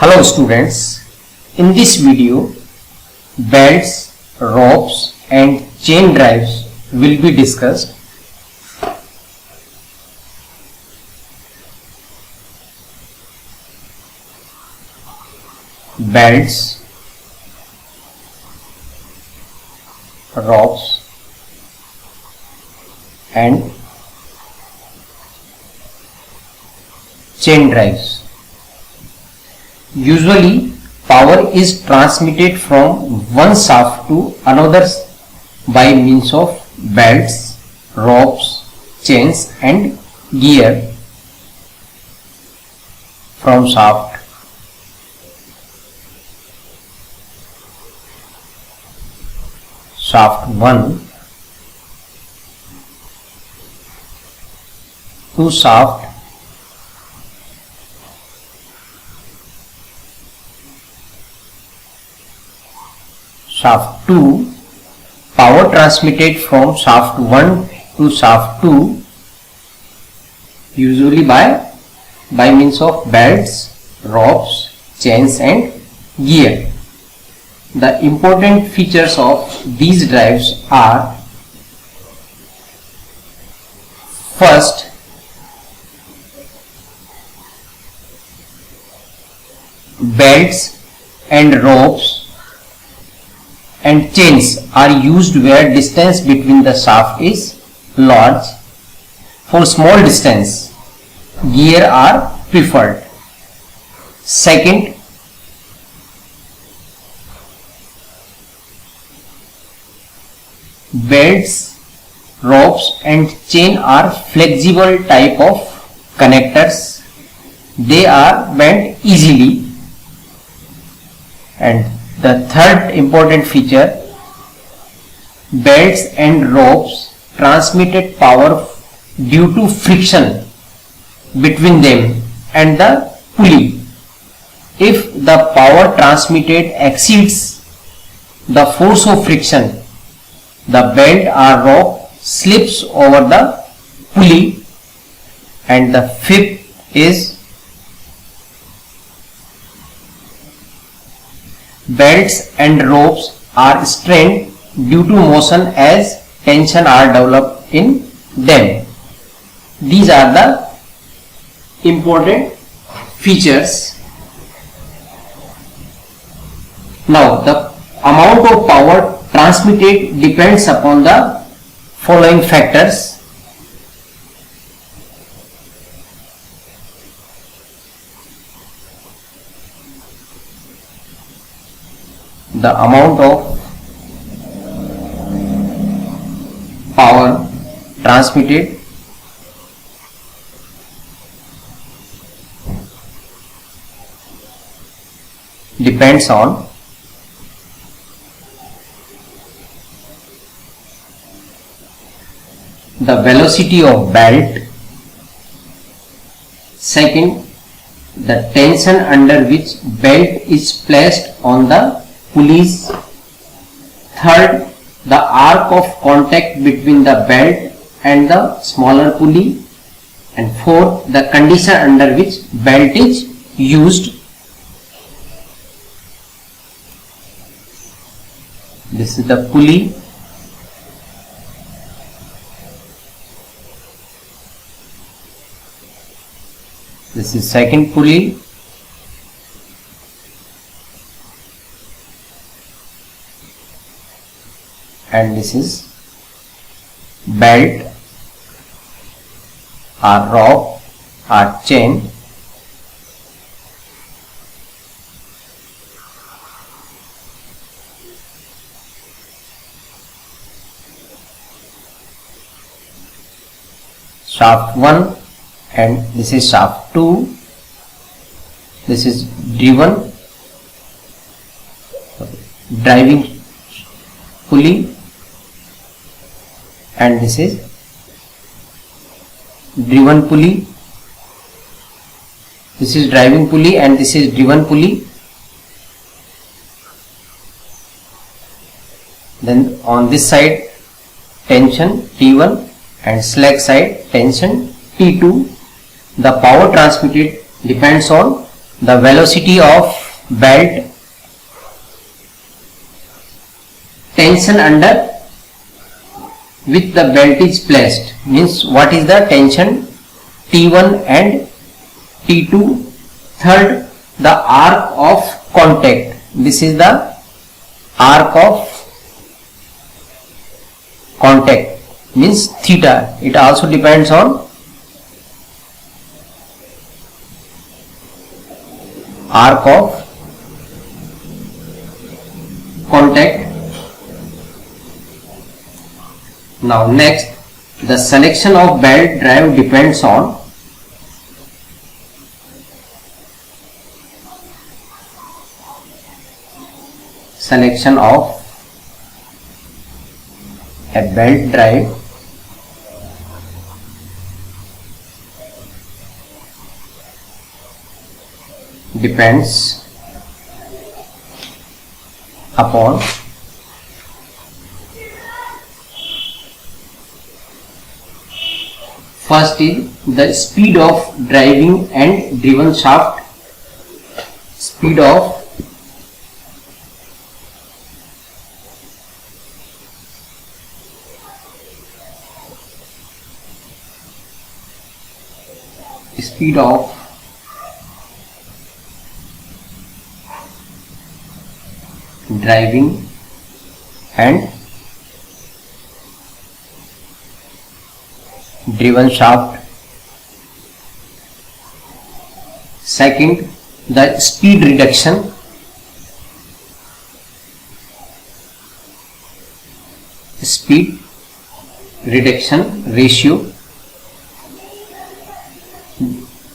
Hello students, in this video belts, ropes and chain drives will be discussed. Belts, ropes and chain drives. Usually power is transmitted from one shaft to another by means of belts, ropes, chains and gear from shaft. Shaft 1 to shaft 2, power transmitted from shaft 1 to shaft 2 usually by means of belts, ropes, chains and gear. The important features of these drives are: first, belts and ropes and chains are used where distance between the shaft is large. For small distance, gear are preferred. Second, belts, ropes and chain are flexible type of connectors. They are bent easily. And the third important feature, belts and ropes transmitted power due to friction between them and the pulley. If the power transmitted exceeds the force of friction, the belt or rope slips over the pulley. And the fifth is, belts and ropes are strained due to motion as tension are developed in them. These are the important features. Now, the amount of power transmitted depends upon the following factors: the amount of power transmitted, depends on the velocity of belt. Second, the tension under which belt is placed on the pulleys. Third, the arc of contact between the belt and the smaller pulley. And fourth, the condition under which belt is used. This is the pulley. This is second pulley. And this is belt or rope or chain. shaft 1 and this is shaft 2. This is driven driving pulley and this is driven pulley. This is driving pulley and this is driven pulley. Then on this side tension T1 and slack side tension T2. The power transmitted depends on the velocity of belt, tension under which the belt is placed, means what is the tension T1 and T2. Third, the arc of contact. This is the arc of contact, means theta. It also depends on arc of contact. Now next, the selection of belt drive depends on selection of a belt drive depends upon first is the speed of driving and driven shaft, speed of driving and driven shaft. Second, the speed reduction, ratio.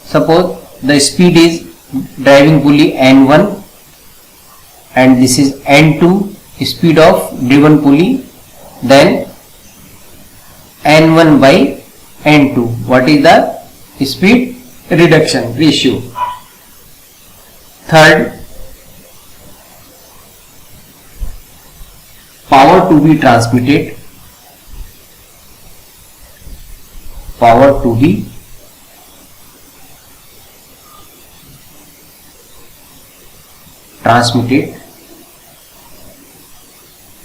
Suppose the speed is driving pulley N1 and this is N2, speed of driven pulley, then N1 by N2. What is the speed reduction ratio? Third, power to be transmitted,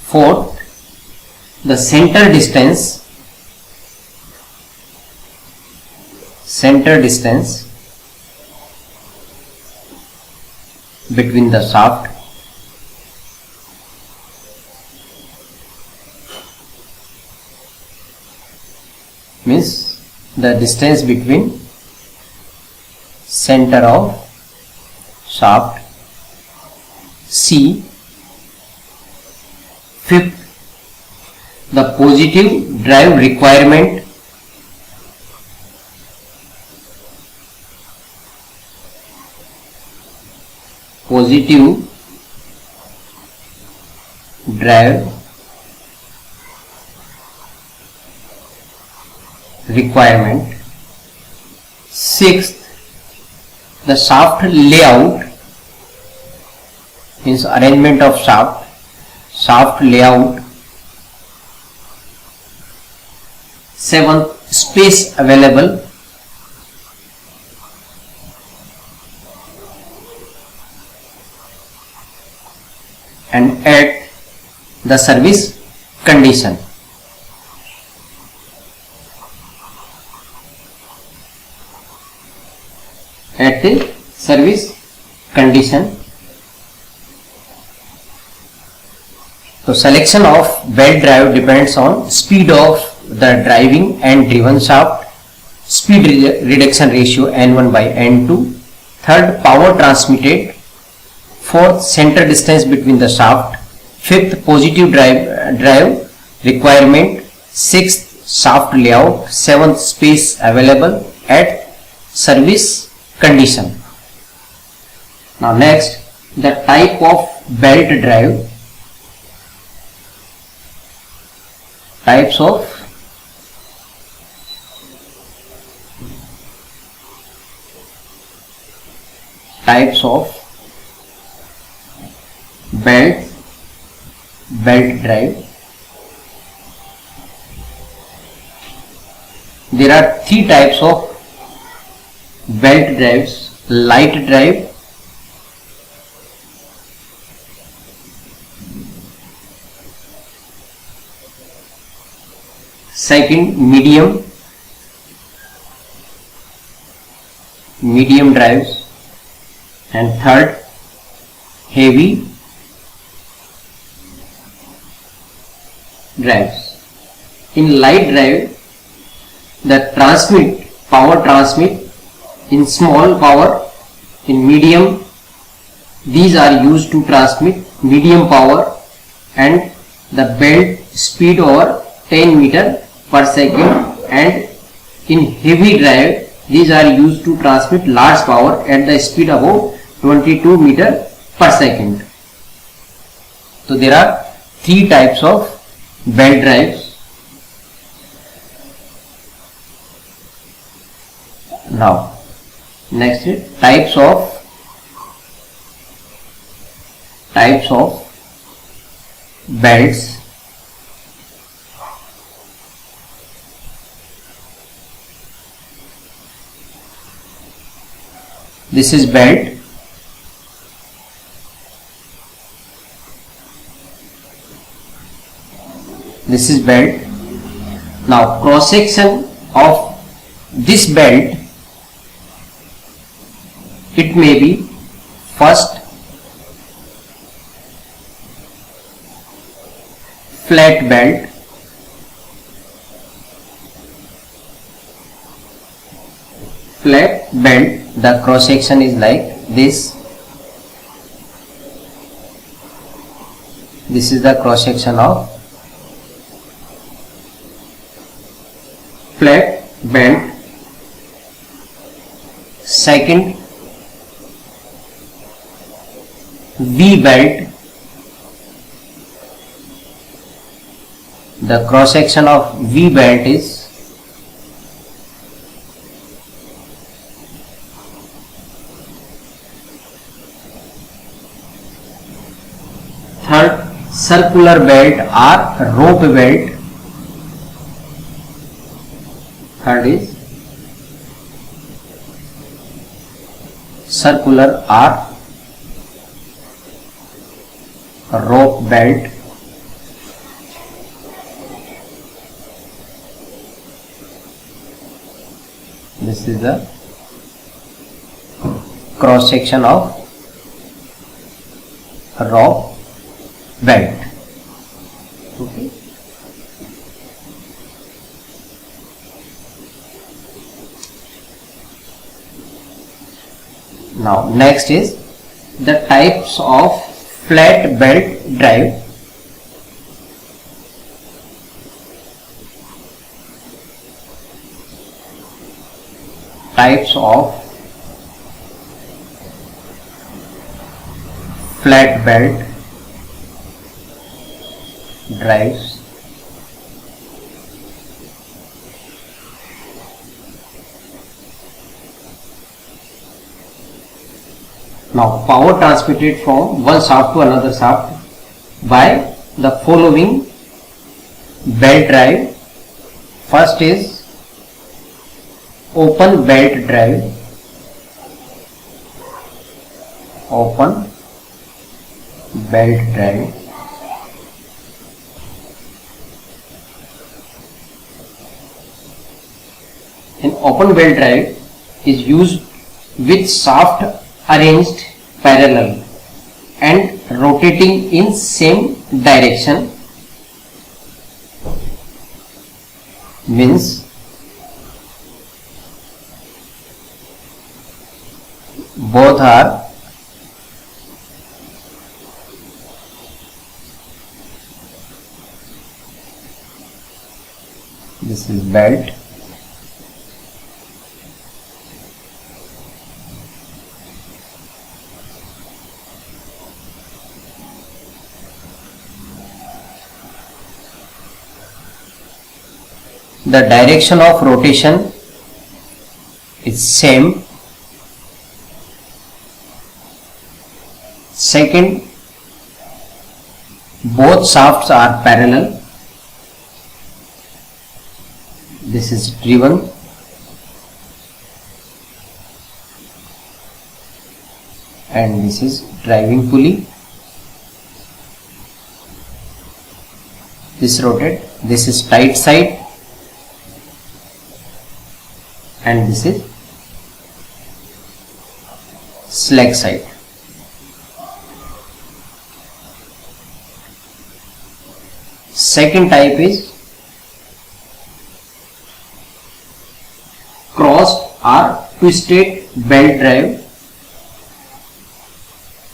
Fourth, the center distance between the shaft. Means the distance between center of shaft. C. Fifth, the positive drive requirement. Sixth, the shaft layout, means arrangement of shaft layout. Seventh, space available. And eighth, the service condition. At the service condition. So selection of belt drive depends on speed of the driving and driven shaft, speed reduction ratio N1 by N2. Third, power transmitted. Fourth, center distance between the shaft. Fifth, positive drive requirement. Sixth, shaft layout, 7th space available at service condition. Now next, the type of belt drive. Types of belt drive. There are 3 types of belt drives: light drive, second medium drives, and third heavy drives. In light drive, the power transmit in small power. In medium, these are used to transmit medium power and the belt speed over 10 meter per second, and in heavy drive these are used to transmit large power at the speed above 22 meter per second. So there are 3 types of belt drives. Now next is types of belts. This is belt. This is belt. Now cross section of this belt, it may be first flat belt, the cross section is like this. This is the cross section of flat belt. Second, V belt. The cross section of V belt is third, circular belt or rope belt. Third is circular or rope belt. This is the cross section of rope belt. Okay. Now next is the types of flat belt drive. Types of flat belt drives. Now power transmitted from one shaft to another shaft by the following belt drive. First is open belt drive. Open belt drive. An open belt drive is used with shaft arranged parallel and rotating in same direction. Means both are this is belt. The direction of rotation is same. Second, both shafts are parallel. This is driven. And this is driving pulley. This rotate. This is tight side. And this is slack side. Second type is crossed or twisted belt drive,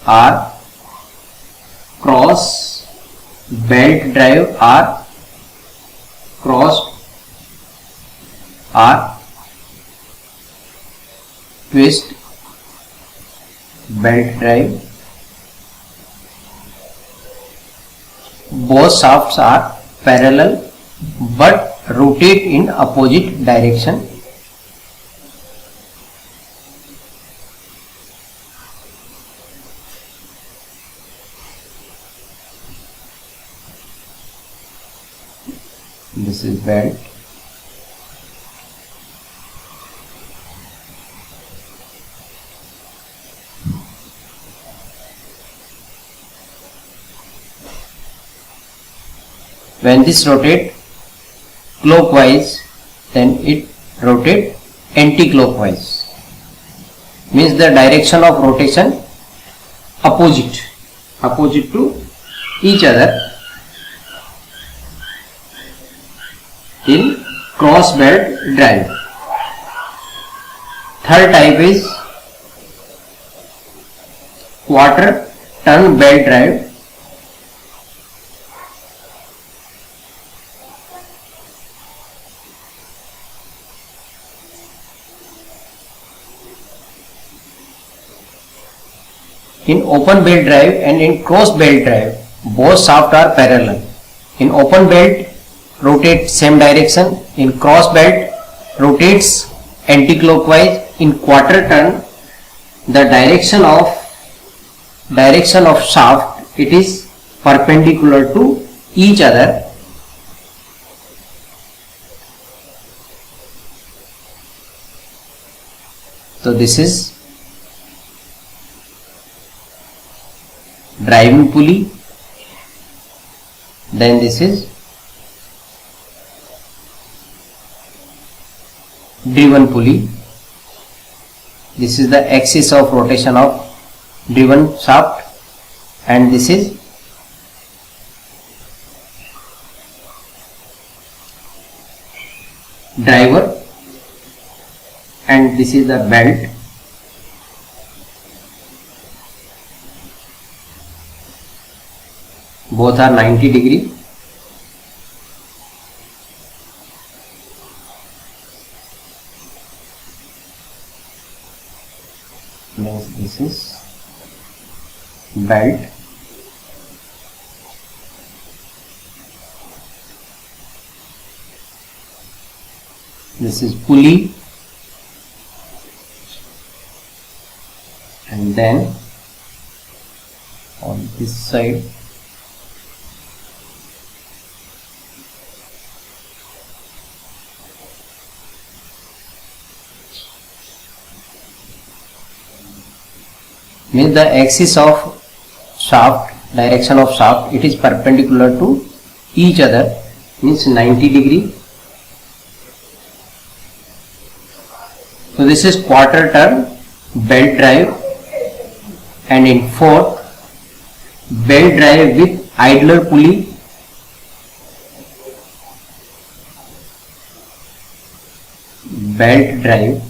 or cross belt drive, or crossed or twist belt drive. Both shafts are parallel but rotate in opposite direction. This is belt. When this rotate clockwise, then it rotate anti-clockwise. Means the direction of rotation opposite to each other in cross belt drive. Third type is quarter turn belt drive. In open belt drive and in cross belt drive, both shafts are parallel. In open belt, rotate same direction. In cross belt, rotates anti-clockwise. In quarter turn, the direction of shaft, it is perpendicular to each other. So this is driving pulley, then this is driven pulley. This is the axis of rotation of driven shaft, and this is driver, and this is the belt. Both are 90 degree. Means this is belt. This is pulley, and then on this side means the axis of shaft, direction of shaft, it is perpendicular to each other, means 90 degree. So this is quarter turn belt drive, and in fourth, belt drive with idler pulley. Belt drive,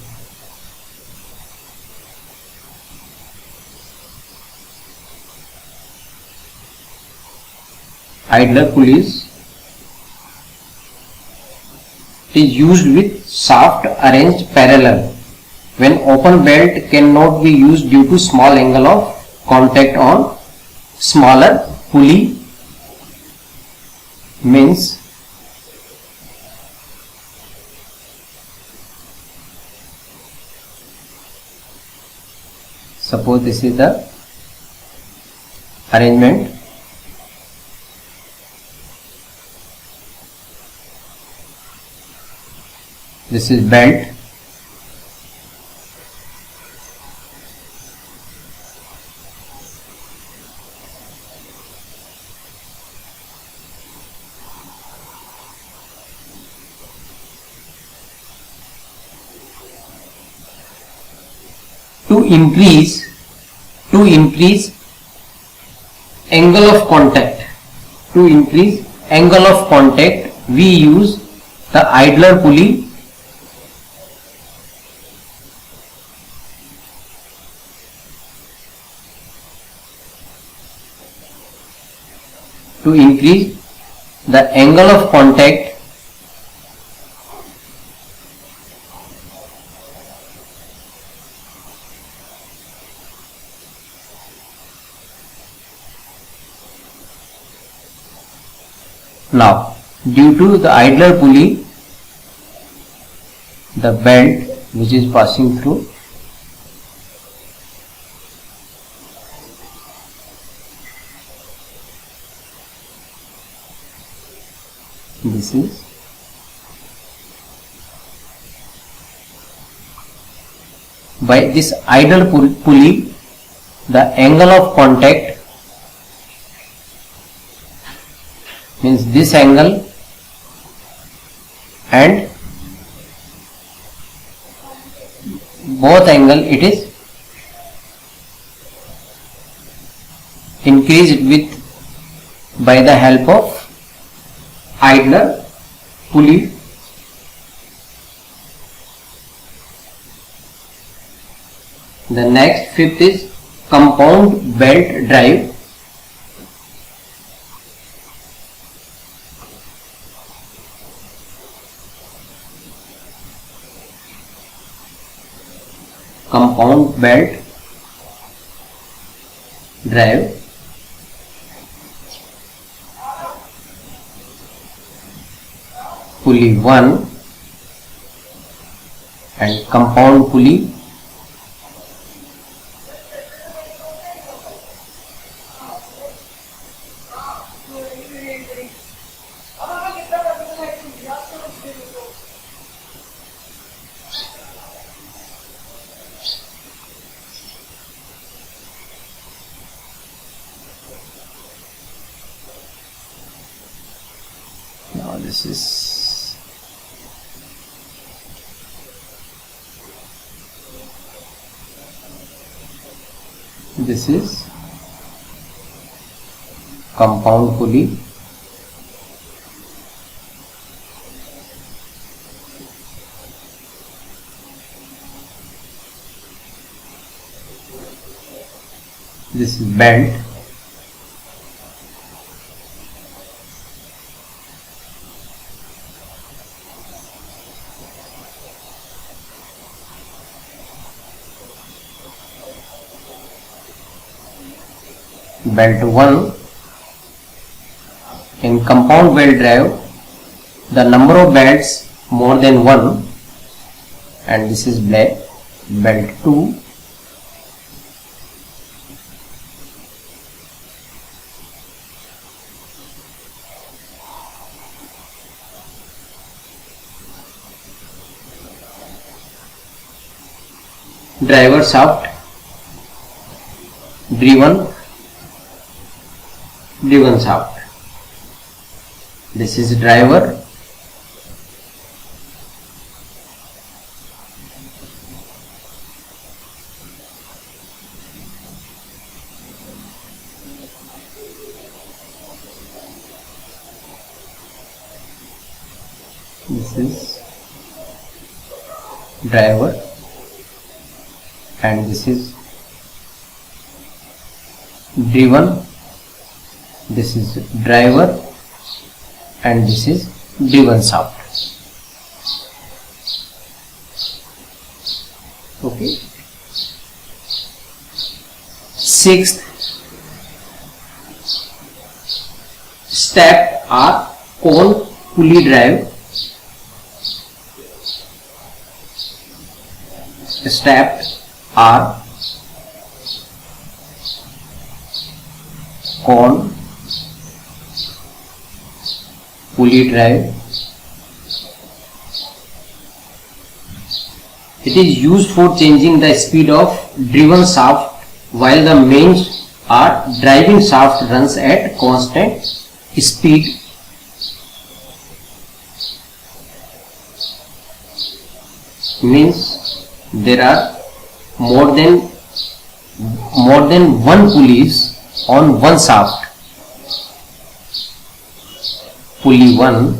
idler pulleys, It is used with shaft arranged parallel. When open belt cannot be used due to small angle of contact on smaller pulley, means suppose this is the arrangement. This is belt. To increase angle of contact, we use the idler pulley. To increase the angle of contact, now due to the idler pulley, the belt which is passing through this is by this idler pulley, the angle of contact, means this angle and both angle, it is increased with by the help of idler pulley. The next fifth is compound belt drive. Compound belt drive. Pulley 1 and compound pulley now this is compound pulley. This is belt. Belt 1. In compound belt drive, the number of belts more than 1, and this is black. Belt 2. Driver shaft, driven shaft. This is driver. This is driver and this is driven. This is driver and this is driven shaft. Sixth step are cone pulley drive. Step are cone pulley drive. It is used for changing the speed of driven shaft while the main or driving shaft runs at constant speed. Means there are more than one pulleys on one shaft. Pulley 1,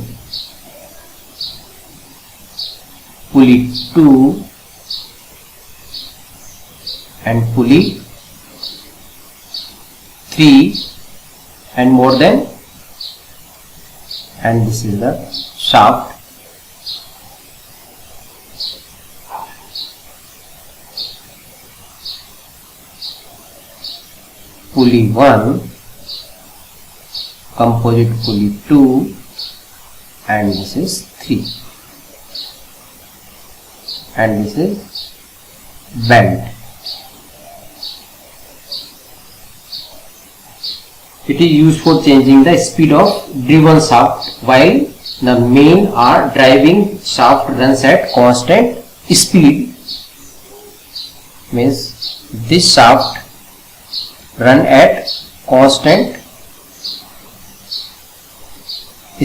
pulley 2 and pulley 3 and more than, and this is the shaft. Pulley 1, composite pulley 2 and this is 3 and this is belt. It is used for changing the speed of driven shaft while the main or driving shaft runs at constant speed. Means this shaft run at constant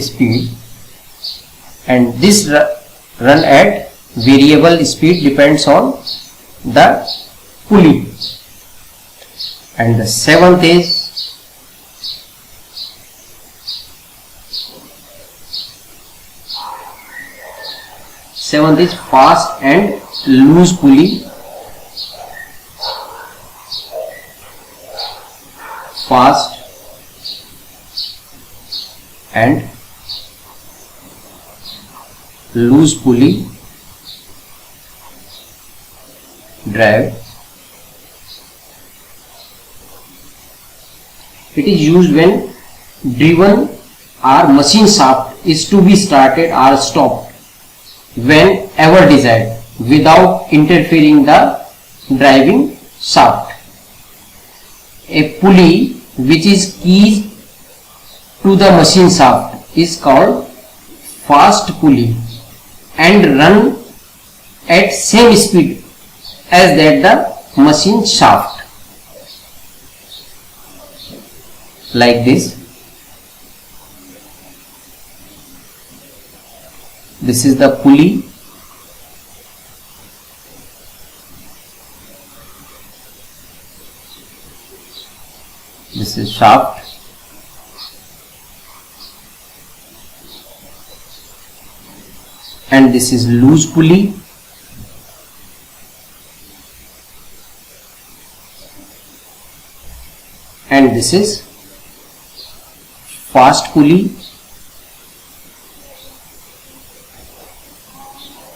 speed and this run at variable speed depends on the pulley. And the seventh is fast and loose pulley. Fast and loose pulley drive. It is used when driven or machine shaft is to be started or stopped whenever desired without interfering the driving shaft. A pulley which is keyed to the machine shaft is called fast pulley and run at same speed as that the machine shaft. Like this. This is the pulley. This is shaft. And this is loose pulley. And this is fast pulley.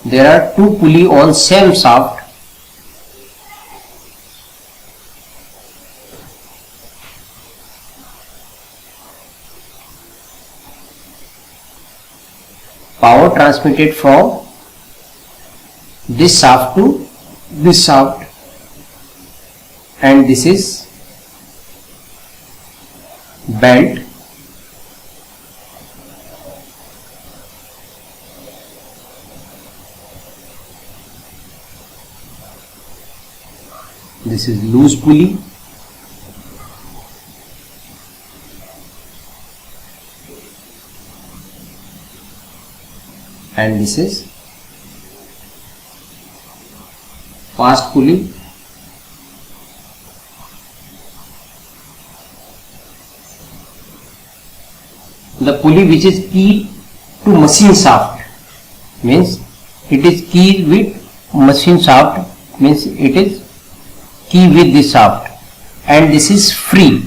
There are two pulleys on same shaft. Power transmitted from this shaft to this shaft, and this is belt. This is loose pulley. And this is fast pulley. The pulley which is keyed to machine shaft means it is keyed with machine shaft, means it is key with this shaft, and this is free.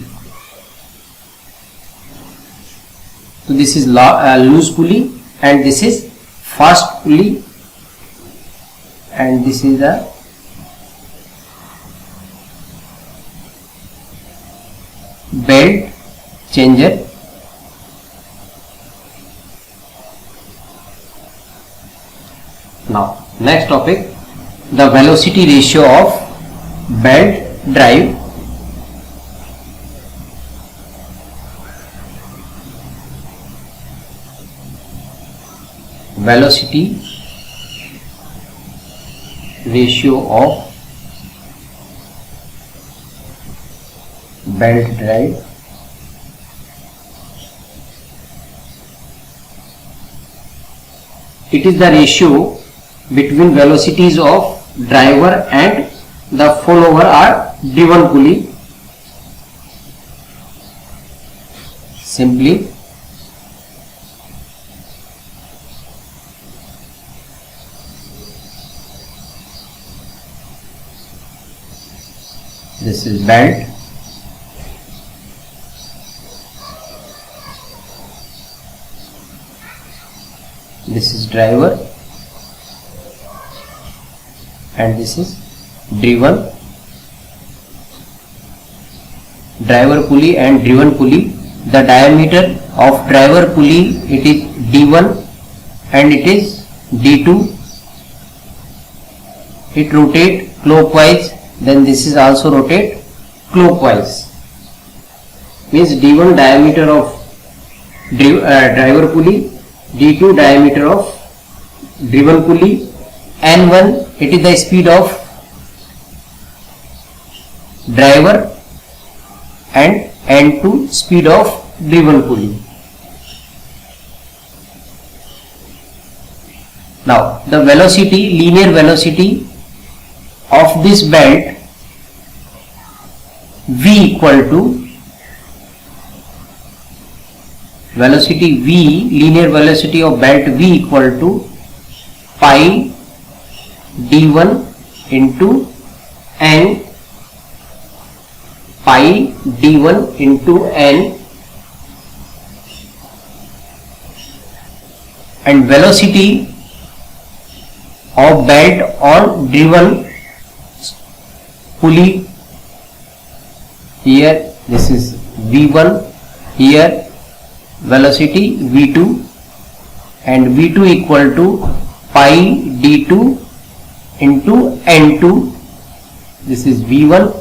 So this is loose pulley and this is fast pulley, and this is the belt changer. Now next topic, the velocity ratio of belt drive. Velocity ratio of belt drive. It is the ratio between velocities of driver and the follower or driven pulley. Simply this is belt, this is driver, and this is driven. Driver pulley and driven pulley. The diameter of driver pulley, it is D1 and it is D2. It rotate clockwise, then this is also rotate clockwise. Means D1 diameter of driver pulley, D2 diameter of driven pulley, N1 it is the speed of driver and N2 speed of driven pulley. Now the velocity, linear velocity of this belt V equal to velocity V, linear velocity of belt V equal to pi d1 into n, pi d1 into n, and velocity of belt on driven pulley, here this is V1, here velocity V2, and V2 equal to pi d2 into n2, this is V1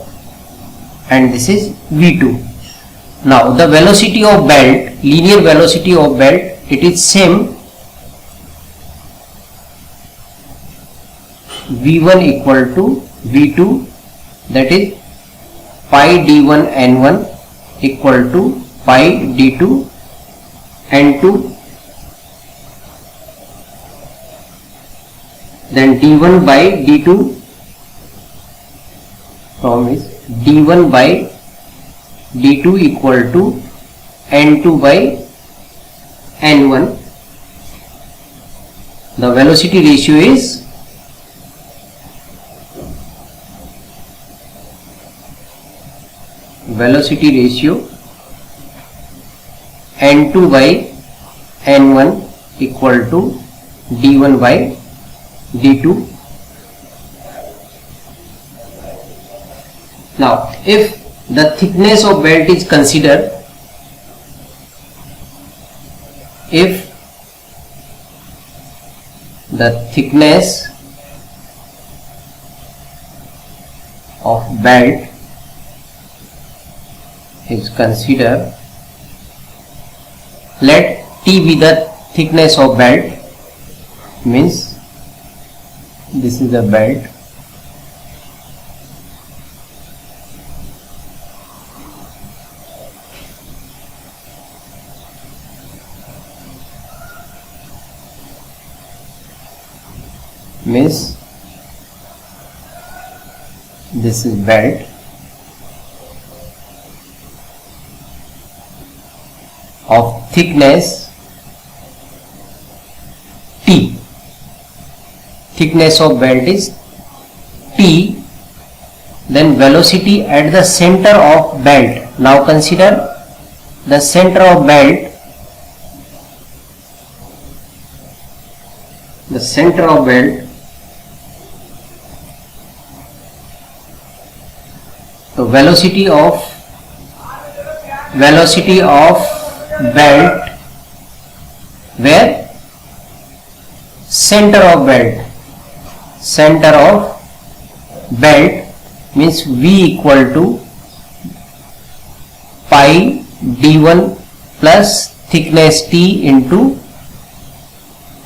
and this is V2. Now the velocity of belt, linear velocity of belt, it is same, V1 equal to V2, that is pi d1 n1 equal to pi d2 n2, then d1 by d2 from is d1 by d2 equal to n2 by n1. The velocity ratio is n2 by n1 equal to d1 by d2. Now if the thickness of belt is considered, if the thickness of belt is considered, let T be the thickness of belt, means this is the belt, means this is belt, of thickness T. Thickness of belt is T. Then velocity at the center of belt. Now consider the center of belt. The center of belt. The velocity of velocity of belt where center of belt means V equal to pi d1 plus thickness T into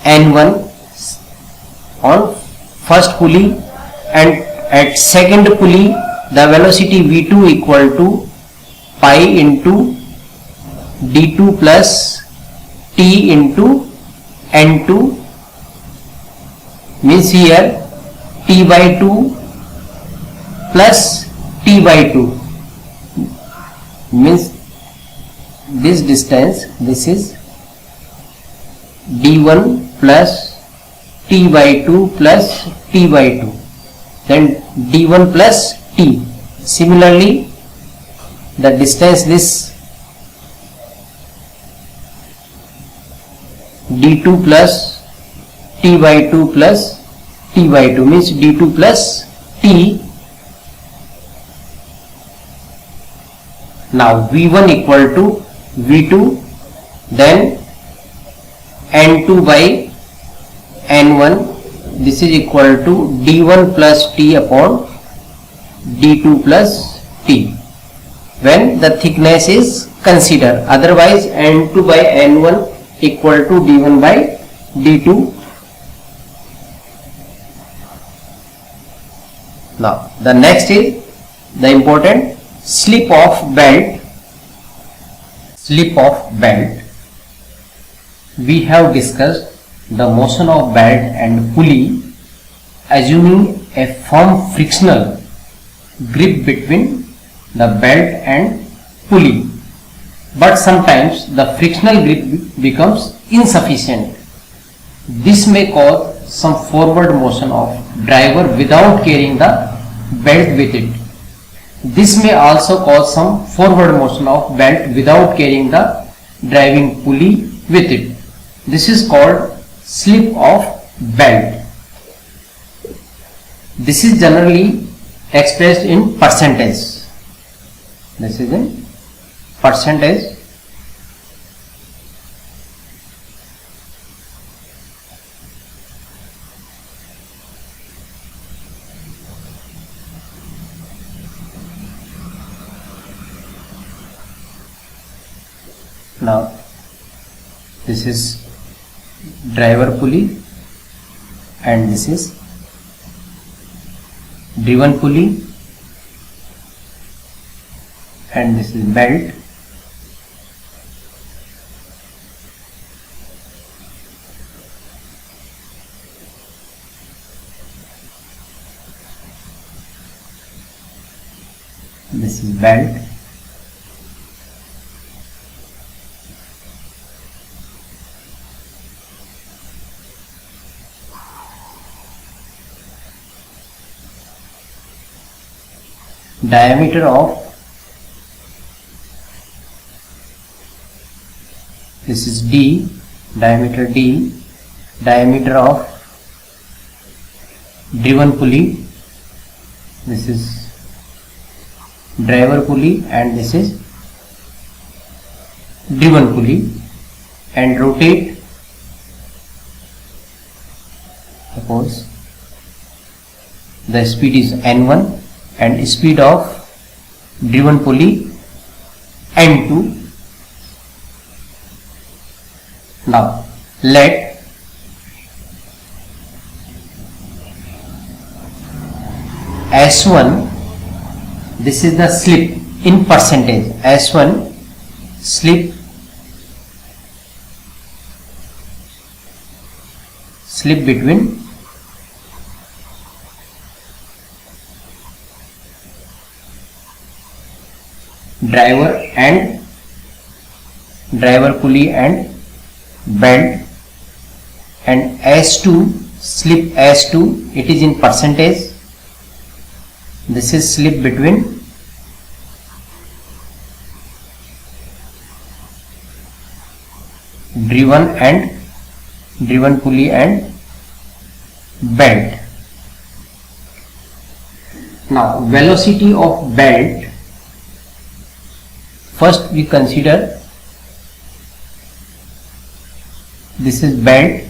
n1 on first pulley, and at second pulley the velocity v2 equal to pi into d2 plus t into n2 means here t by 2 plus t by 2 means this distance, this is d1 plus t by 2 plus t by 2, then d1 plus t. Similarly the distance this d2 plus t by 2 plus t by 2 means d2 plus t. Now v1 equal to v2, then n2 by n1, this is equal to d1 plus t upon d2 plus t when the thickness is considered, otherwise n2 by n1 equal to d1 by d2. Now the next is the important slip of belt. We have discussed the motion of belt and pulley assuming a firm frictional grip between the belt and pulley, but sometimes the frictional grip becomes insufficient. This may cause some forward motion of driver without carrying the belt with it. This may also cause some forward motion of belt without carrying the driving pulley with it. This is called slip of belt. This is generally expressed in percentage. This is in percentage. Now this is driver pulley and this is driven pulley and this is belt. This is belt. Diameter of this is D, diameter D, diameter of driven pulley, this is driver pulley and this is driven pulley, and rotate, suppose the speed is n1 and speed of driven pulley n2. Now let S1, this is the slip in percentage, S1 slip between driver pulley and belt, and S2 slip S2, it is in percentage. This is slip between driven pulley and belt. Now velocity of belt first we consider this is belt,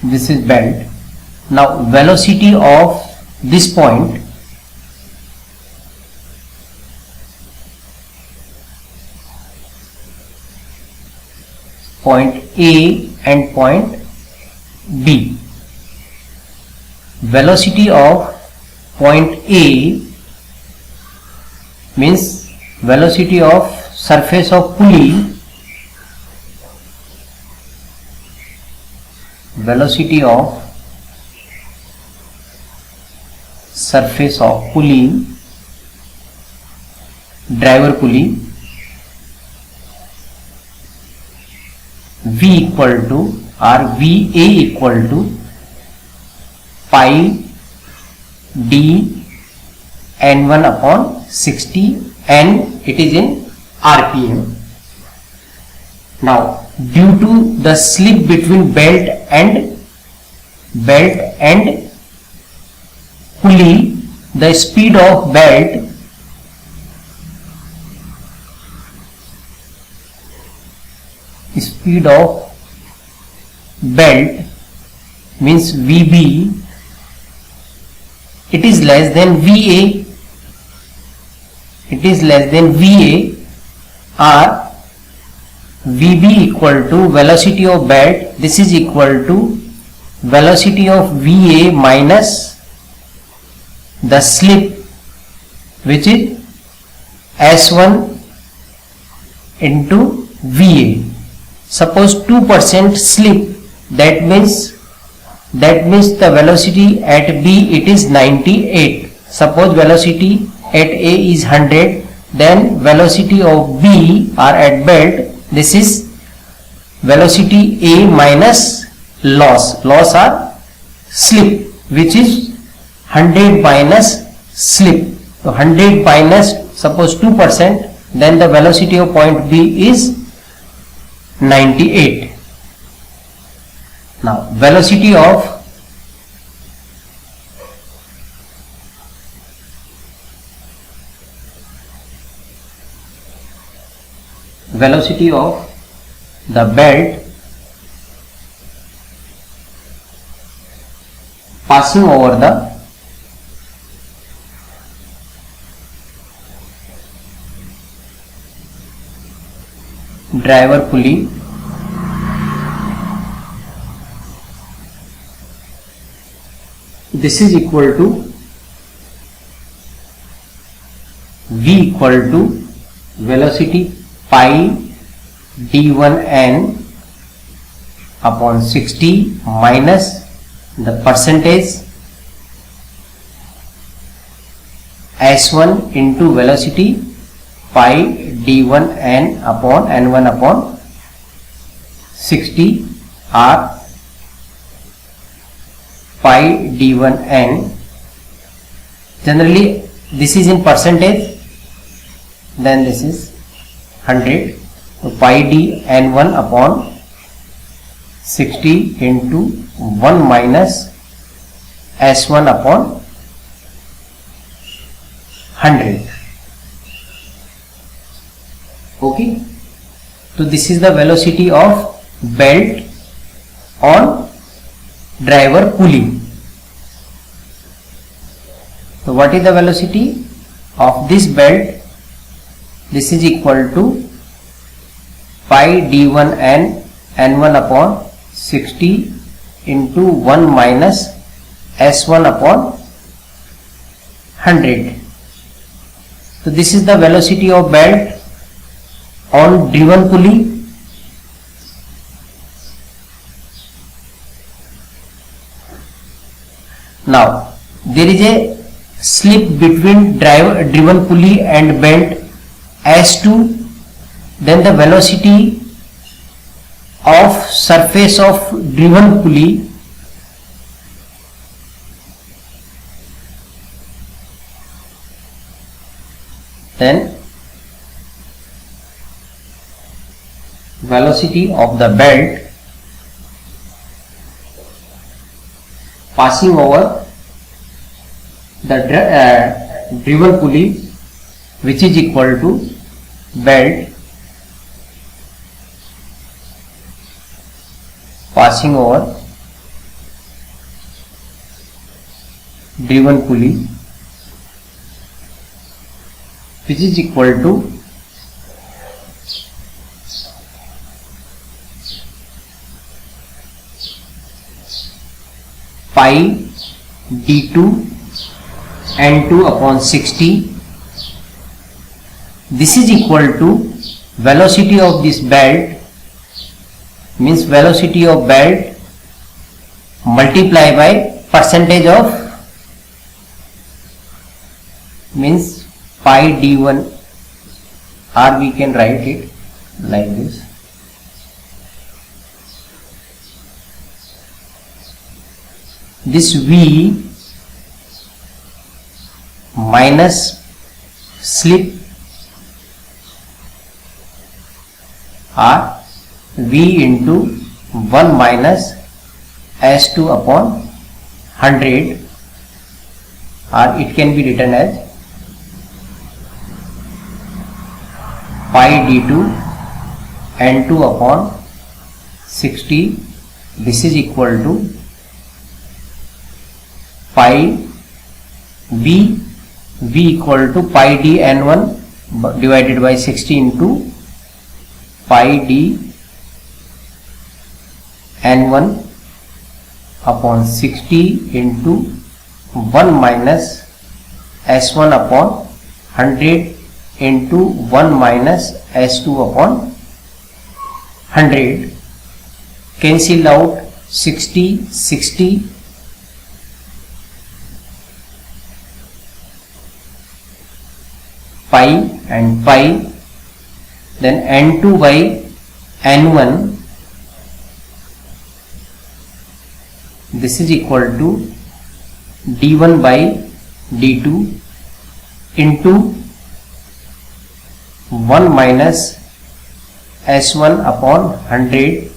this is belt. Now velocity of this point A and point B. Velocity of point A means velocity of surface of pulley, velocity of surface of pulley, driver pulley, V equal to or VA equal to pi d n1 upon 60, n it is in RPM. Now due to the slip between belt and pulley, the speed of belt means VB, it is less than VA, or VB equal to velocity of belt, this is equal to velocity of VA minus the slip, which is S1 into VA. Suppose 2% slip, that means the velocity at B it is 98. Suppose velocity at A is 100, then velocity of B or at belt, this is velocity A minus loss or slip, which is 100 minus slip. So 100 minus suppose 2%, then the velocity of point B is 98. Now velocity of the belt passing over the driver pulley this is equal to V equal to velocity pi d1n upon 60 minus the percentage S1 into velocity pi d1n upon n1 upon 60 or pi d1n. Generally this is in percentage, then this is 100. So pi d n1 upon 60 into 1 minus S1 upon 100. Okay, so this is the velocity of belt on driver pulley. So what is the velocity of this belt? This is equal to pi d1n n1 upon 60 into 1 minus S1 upon 100. So this is the velocity of belt on driven pulley. Now there is a slip between driven pulley and belt S2, then the velocity of surface of driven pulley then velocity of the belt passing over the driven pulley, which is equal to belt passing over driven pulley, which is equal to pi d2 n2 upon 60. This is equal to velocity of this belt, means velocity of belt multiplied by percentage of, means pi d1, or we can write it like this. This V minus slip, or V into 1 minus S2 upon 100, or it can be written as pi d2 n2 upon 60. This is equal to pi V equal to pi d n1 divided by 60 into pi d n1 upon 60 into 1 minus S1 upon 100 into 1 minus S2 upon 100. Cancel out 60 pi and pi, then n2 by n1, this is equal to d1 by d2 into 1 minus S1 upon 100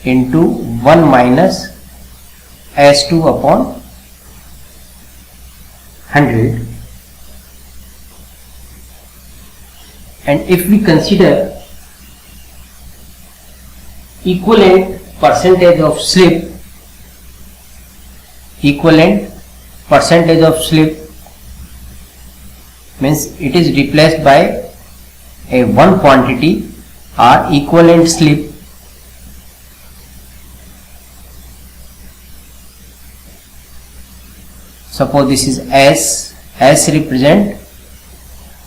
into 1 minus S2 upon 100. And if we consider equivalent percentage of slip, means it is replaced by a one quantity or equivalent slip. Suppose this is S represent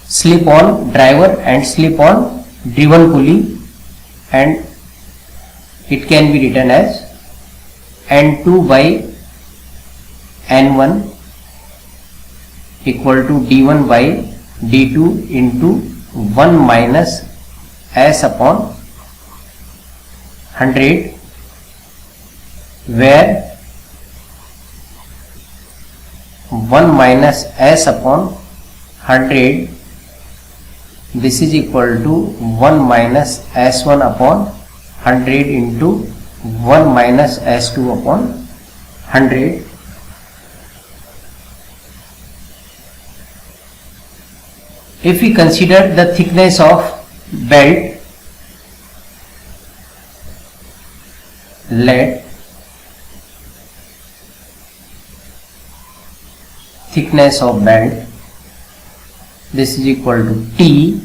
slip on driver and slip on driven pulley, and it can be written as N2 by N1 equal to D1 by D2 into 1 minus S upon 100, where 1 minus S upon 100, this is equal to 1 minus S1 upon 100 into 1 minus S2 upon 100. If we consider the thickness of belt, let thickness of belt, this is equal to T,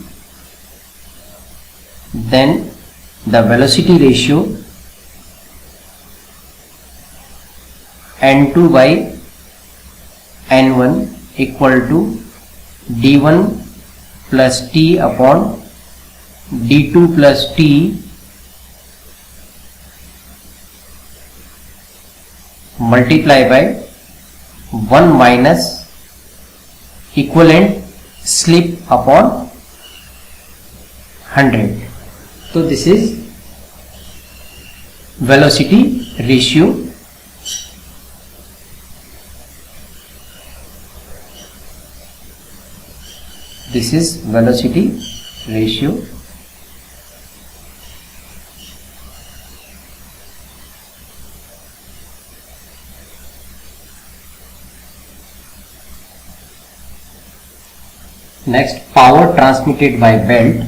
then the velocity ratio N2 by N1 equal to D1 plus T upon D2 plus T multiply by 1 minus equivalent slip upon 100. So this is velocity ratio. This is velocity ratio. Next, power transmitted by belt.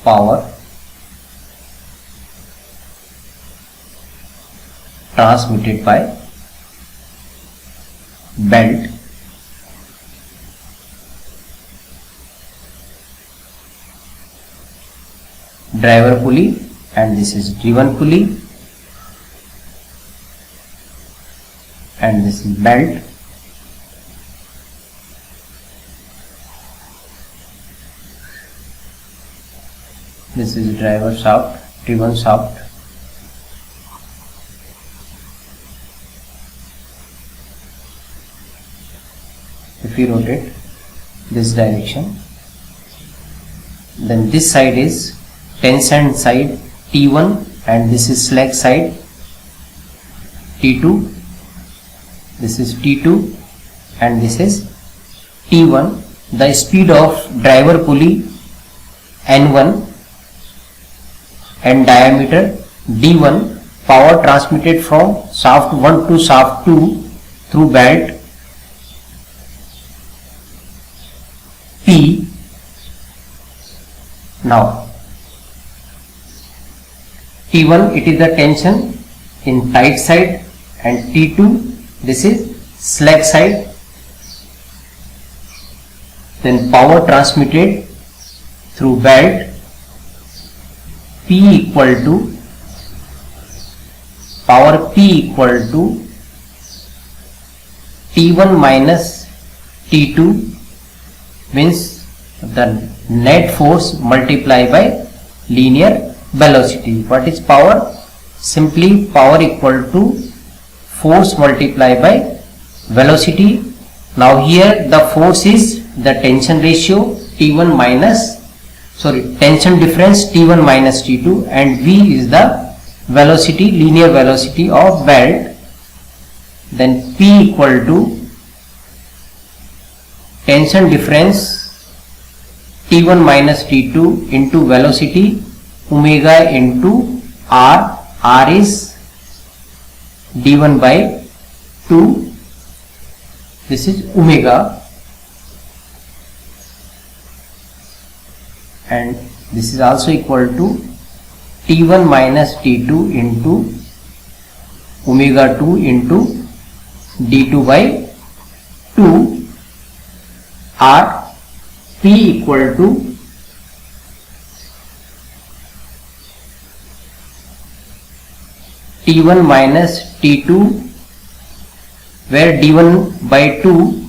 Power transmitted by belt. Driver pulley, and this is driven pulley, and this is belt. This is driver shaft, driven shaft. If we rotate this direction, then this side is tension side T1 and this is slack side T2. This is T2 and this is T1. The speed of driver pulley N1 and diameter D1. Power transmitted from shaft 1 to shaft 2 through belt P. Now T1, it is the tension in tight side, and T2, this is slack side. Then power transmitted through belt P equal to power P equal to T1 minus T2, means the net force multiplied by linear velocity. What is power? Simply power equal to force multiplied by velocity. Now here the force is the tension ratio T1 minus, tension difference T1 minus T2, and V is the velocity, linear velocity of belt. Then P equal to tension difference T1 minus T2 into velocity omega into R. R is d1 by 2. This is omega, and this is also equal to T1 minus T2 into omega 2 into d2 by 2. R. P equal to T1 minus T2, where d1 by 2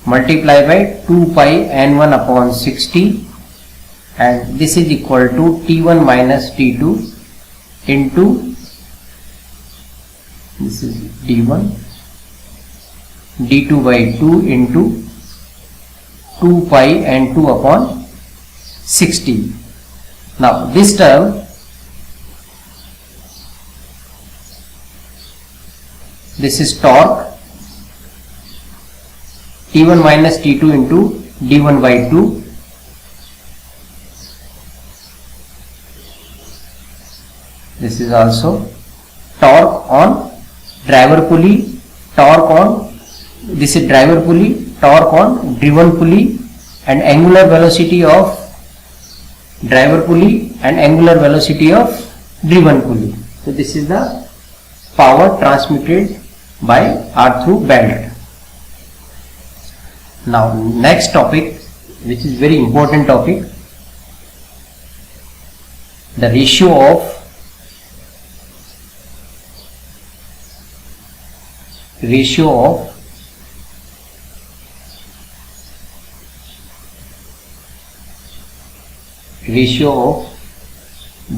multiplied by 2 pi n1 upon 60, and this is equal to T1 minus T2 into, this is d1, d2 by 2 into 2 pi n2 upon 60. Now this term, this is torque T1 minus T2 into d1 by 2. This is also torque on driver pulley, torque on, this is driver pulley, torque on driven pulley, and angular velocity of driver pulley and angular velocity of driven pulley. So this is the power transmitted by or through belt. Now next topic, which is very important topic, the ratio of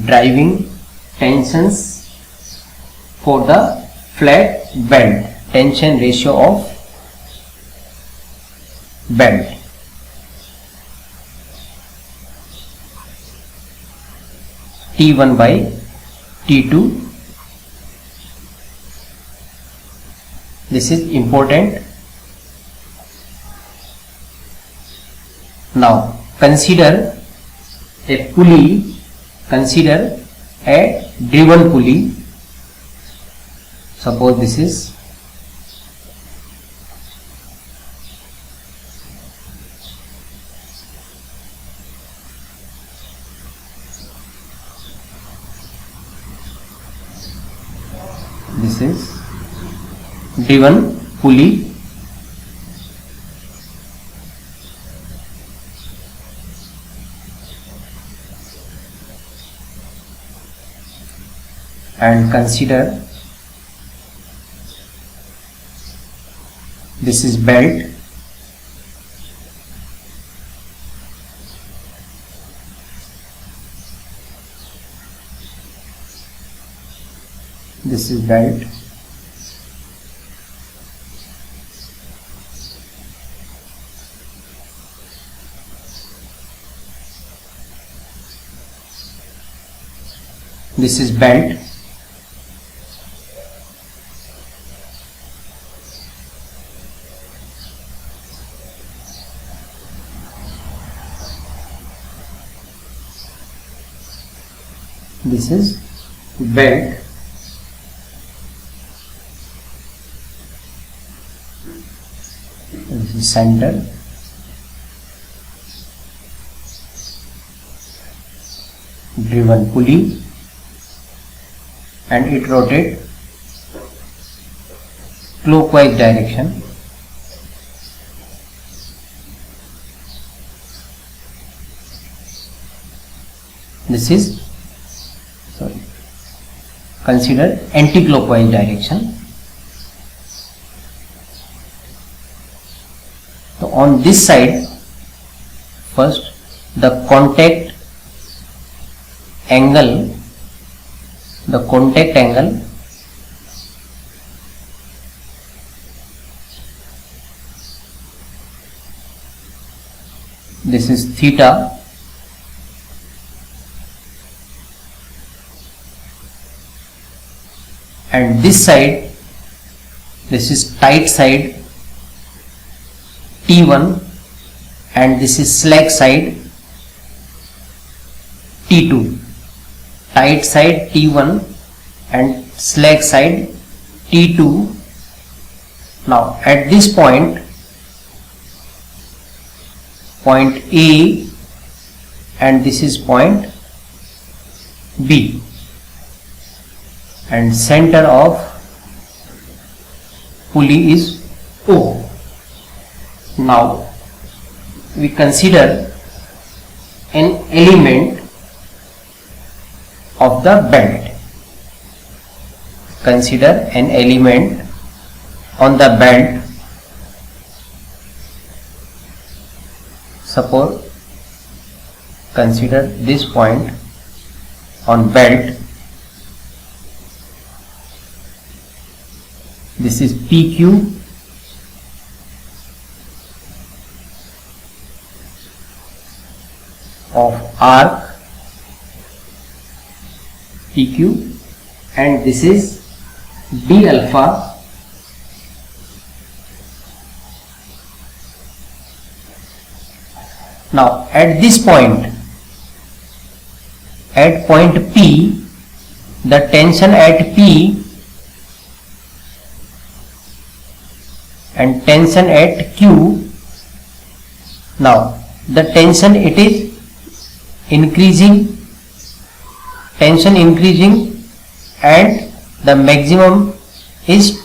driving tensions for the flat belt, tension ratio of belt. T1 by T2. This is important. Now consider a pulley, consider a driven pulley, suppose this is driven pulley, and consider this is belt, this is belt, this is belt, this is belt, this is center, driven pulley, and it rotates clockwise direction. This is consider anti-clockwise direction. So on this side, first the contact angle, this is theta, and this side, this is tight side T1, and this is slack side T2. Tight side T1 and slack side T2. Now at this point A, and this is point B, and center of pulley is O. Now we consider an element of the belt. Consider an element on the belt. Suppose consider this point on belt. This is PQ, of arc PQ, and this is D alpha Now at this point, at point P, the tension at P and tension at Q, now the tension, it is increasing, tension increasing, and the maximum is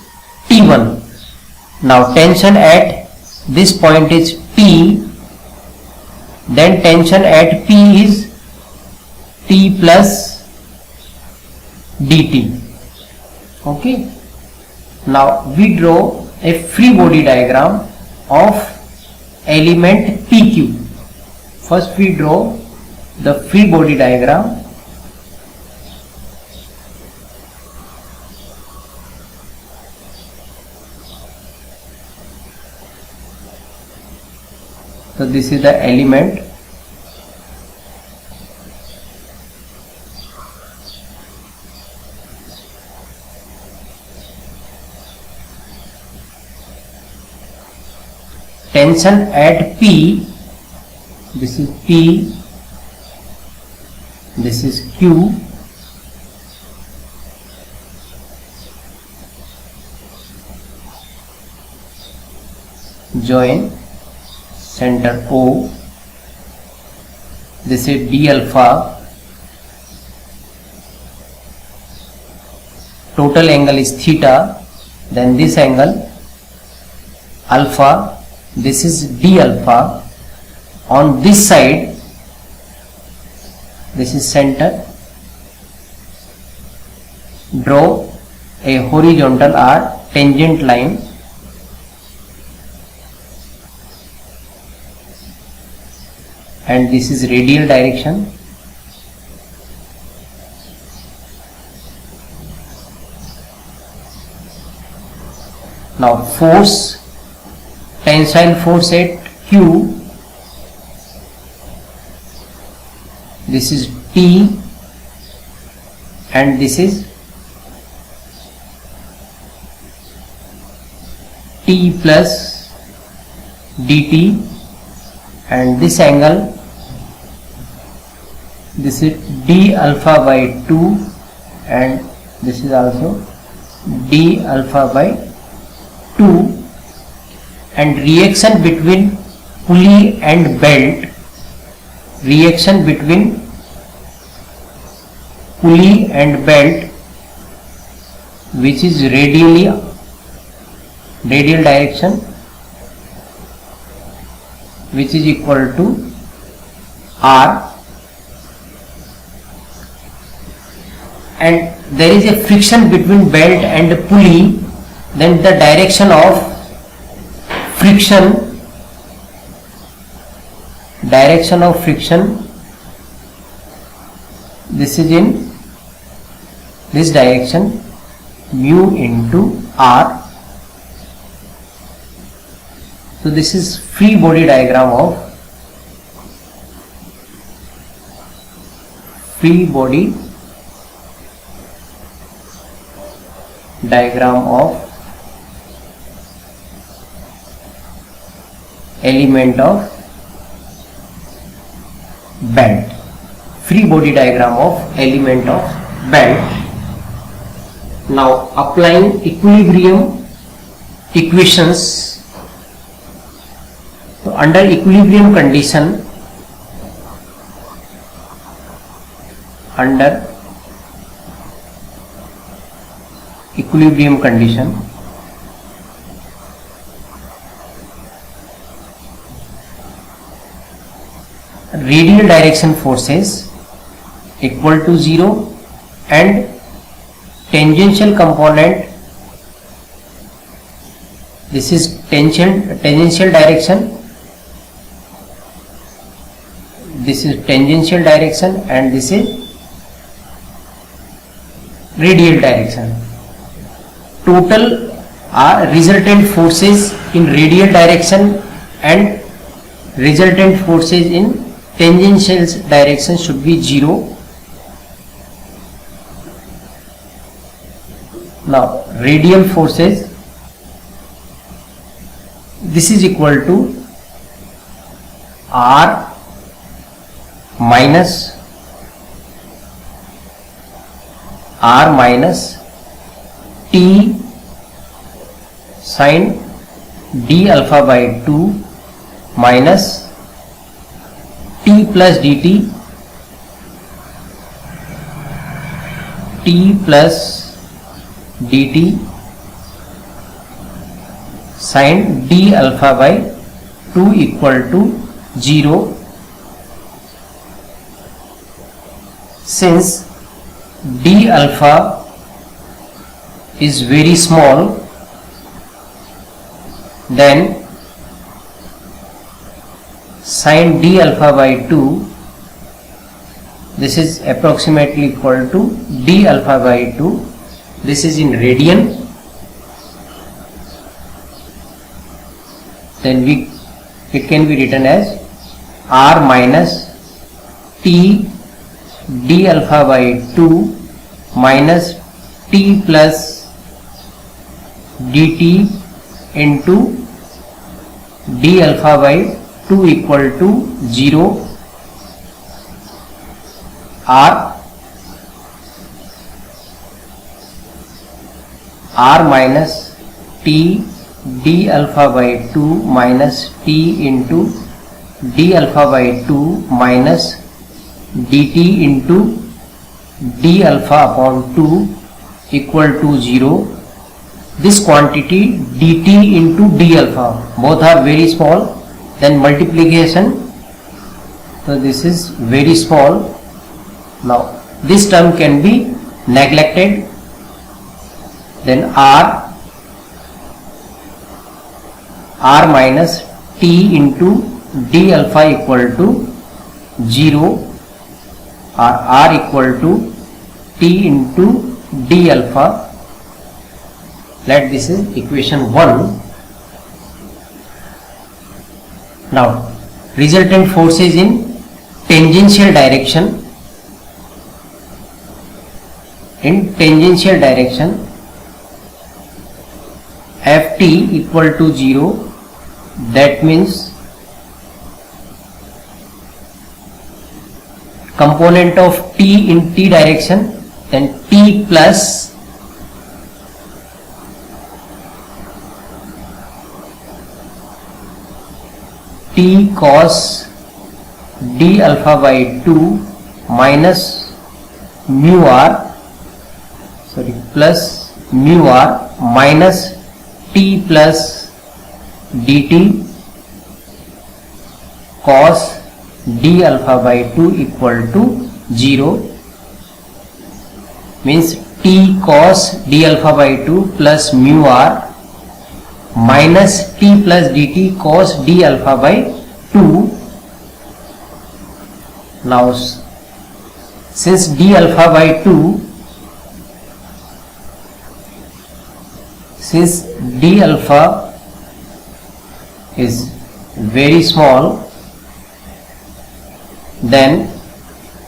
T1. Now tension at this point is P, then tension at P is T plus dt. Okay. Now we draw a free body diagram of element PQ. First we draw the free body diagram. So this is the element. Tension at P, this is P, this is Q, join center O. This is d alpha. Total angle is theta. Then this angle alpha. This is d alpha. On this side, this is center. Draw a horizontal or tangent line and this is radial direction. Now force, tensile force at Q, this is T and this is T plus dt, and this angle, this is d alpha by 2 and this is also d alpha by 2, and reaction between pulley and belt, reaction between pulley and belt, which is radial direction, which is equal to R, and there is a friction between belt and pulley, then the direction of friction, this is in this direction, mu into R. So this is free body diagram of element of belt. Free body diagram of element of belt. Now applying equilibrium equations. So under equilibrium condition, radial direction forces equal to 0 and tangential component, this is tangential direction, this is tangential direction and this is radial direction. Total resultant forces in radial direction and resultant forces in tangential direction should be 0. Now radial forces, this is equal to R minus T sin d alpha by 2 minus T plus dt sin d alpha by 2 equal to 0. Since d alpha is very small, then sin d alpha by 2, this is approximately equal to d alpha by 2, this is in radian, then it can be written as R minus T d alpha by 2 minus T plus dt into d alpha by 2 equal to 0. R minus T d alpha by 2 minus t into d alpha by 2 minus dt into d alpha upon 2 equal to 0. This quantity dt into d alpha, both are very small. Then multiplication, so this is very small. Now this term can be neglected. Then r minus t into d alpha equal to 0, or r equal to t into d alpha. Let this is equation 1. Now resultant forces in tangential direction. In tangential direction, Ft equal to 0, that means component of t in t direction, then t plus t cos d alpha by 2 minus mu r, plus mu r minus t plus dt cos d alpha by 2 equal to 0, means t cos d alpha by 2 plus mu r minus t plus dt cos d alpha by 2. Now since d alpha by 2, since d alpha is very small, then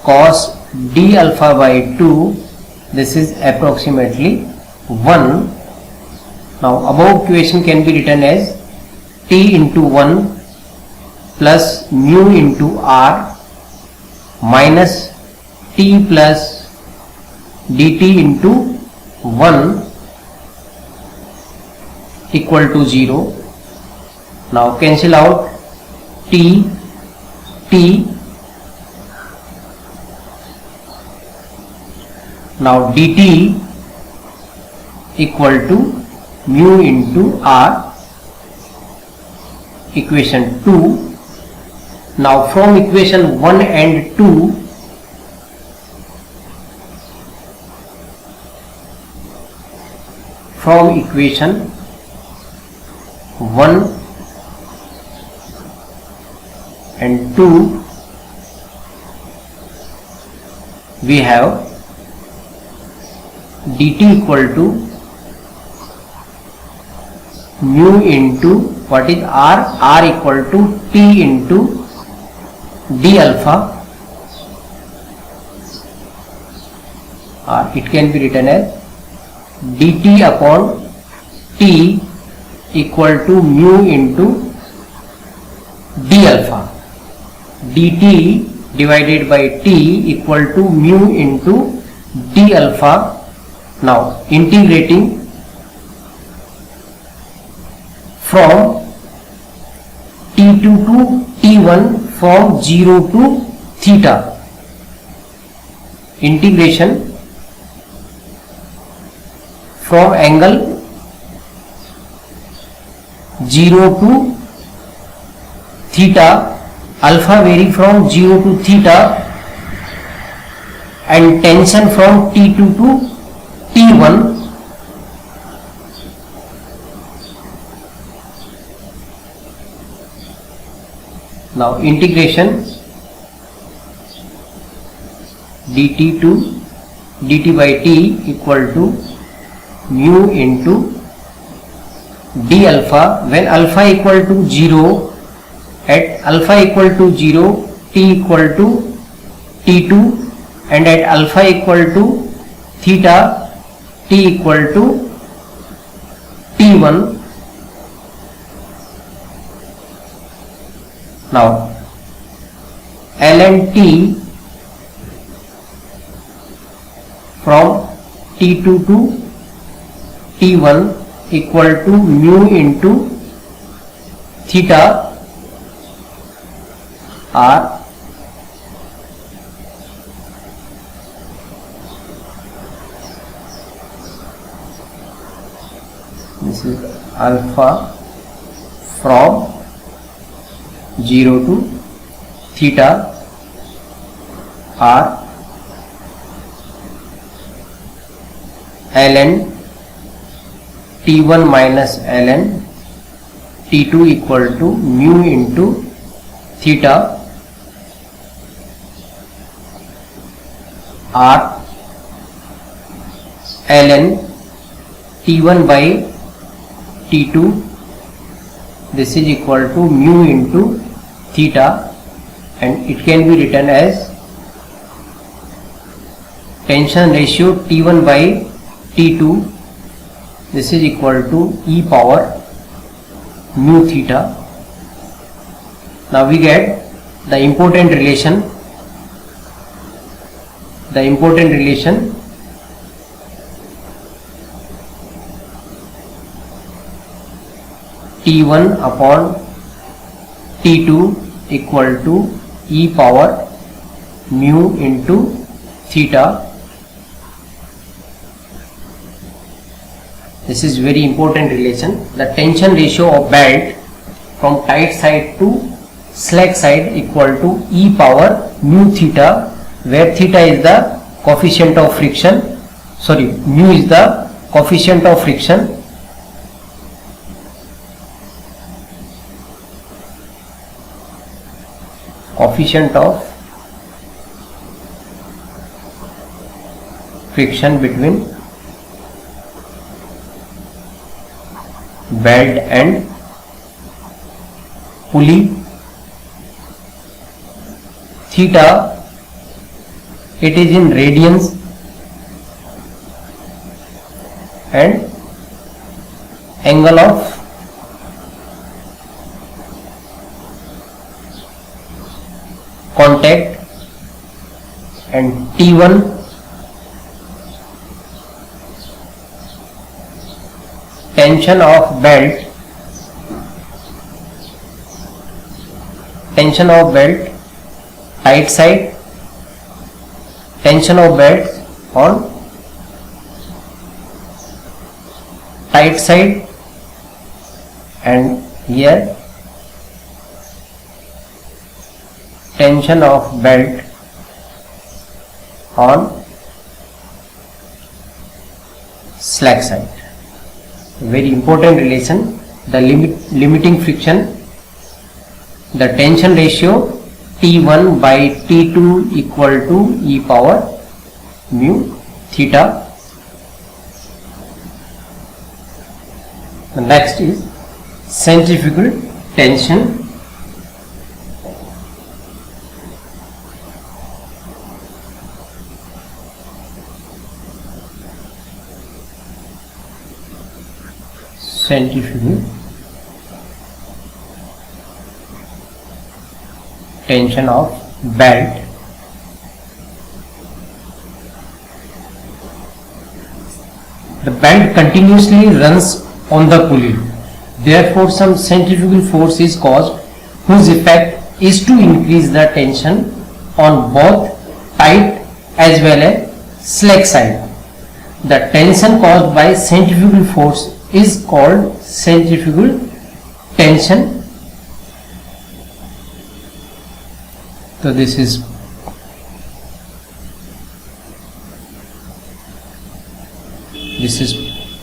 cos d alpha by 2, this is approximately 1. Now above equation can be written as t into 1 plus mu into r minus t plus dt into 1 equal to 0. Now cancel out t. Now dt equal to mu into r, equation 2. Now from equation 1 and 2, from equation 1 and 2, we have dt equal to mu into what is r equal to t into d alpha, or it can be written as dt upon t equal to mu into d alpha, dt divided by t equal to mu into d alpha. Now integrating from t2 to t1, from 0 to theta, integration from angle 0 to theta, alpha vary from 0 to theta, and tension from t2 to t1. Now integration dt by t equal to mu into d alpha. When alpha equal to 0, at alpha equal to 0, t equal to t2, and at alpha equal to theta, t equal to t1. Now ln t from t2 to t1 equal to mu into theta r this is alpha from 0 to theta r ln t1 minus ln t2 equal to mu into theta r ln t1 by t2, this is equal to mu into theta, and it can be written as tension ratio T1 by T2, this is equal to e power mu theta. Now we get the important relation T1 upon T2 equal to e power mu into theta. This is very important relation. The tension ratio of belt from tight side to slack side equal to e power mu theta, where theta is the coefficient of friction, mu is the coefficient of friction, between belt and pulley. Theta, it is in radians, and angle of contact, and T1 tension of belt, tight side, tension of belt on tight side, and here tension of belt on slack side. Very important relation. The limiting friction, the tension ratio T1 by T2 equal to e power mu theta. The next is centrifugal tension. Centrifugal tension of belt. The belt continuously runs on the pulley, therefore some centrifugal force is caused, whose effect is to increase the tension on both tight as well as slack side. The tension caused by centrifugal force is called centrifugal tension. So this is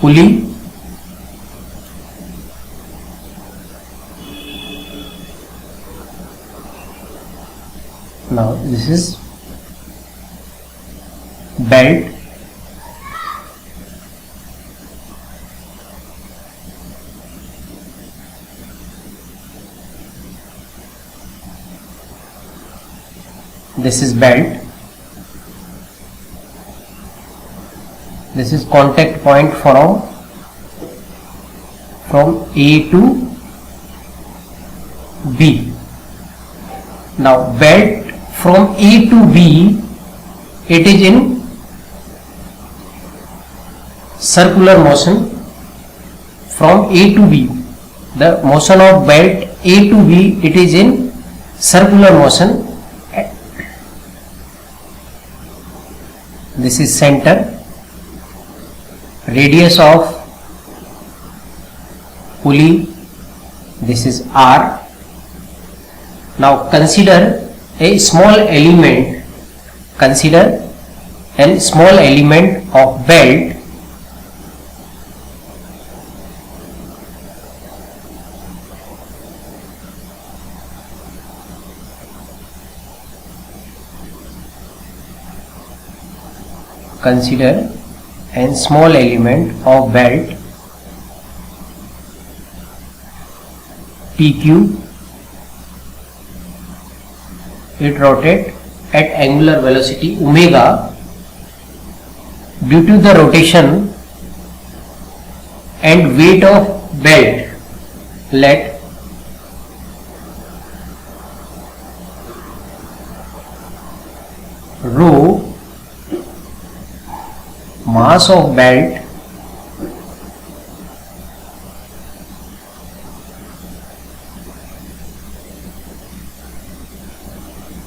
pulley, now this is belt, this is belt, this is contact point from A to B. Now belt from A to B, it is in circular motion. from A to B. The motion of belt A to B, it is in circular motion. This is center. Radius of pulley, this is R. Now consider a small element. Consider a small element of belt PQ. It rotates at angular velocity omega. Due to the rotation and weight of belt, let rho, mass of belt,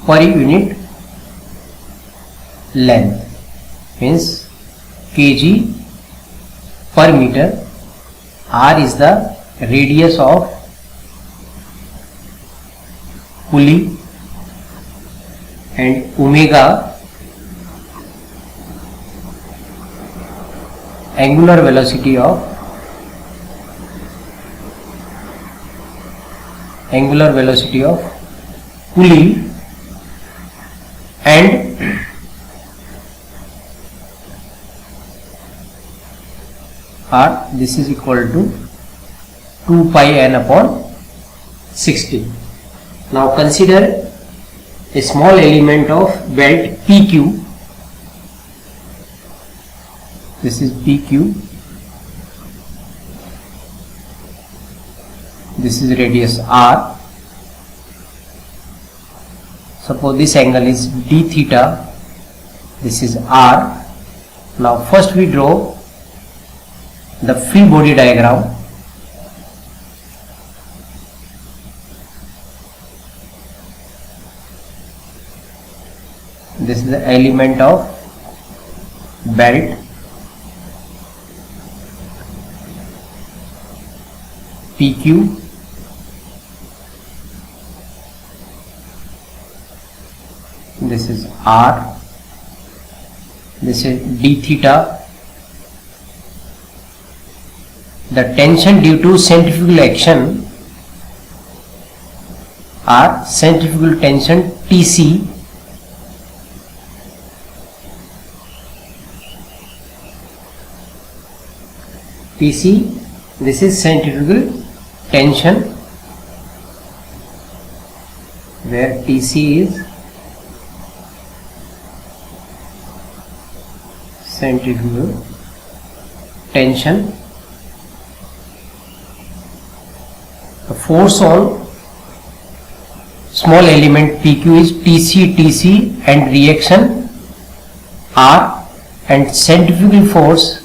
per unit length, means kg per meter. R is the radius of pulley and omega angular velocity of pulley, and R, this is equal to 2 pi n upon 60. Now consider a small element of belt PQ. This is PQ. This is radius R. Suppose this angle is d theta. This is R. Now first we draw the free body diagram. This is the element of belt PQ. This is R. This is d theta. The tension due to centrifugal action are centrifugal tension Tc, this is centrifugal tension, where Tc is centrifugal tension. The force on small element PQ is Tc and reaction R, and centrifugal force,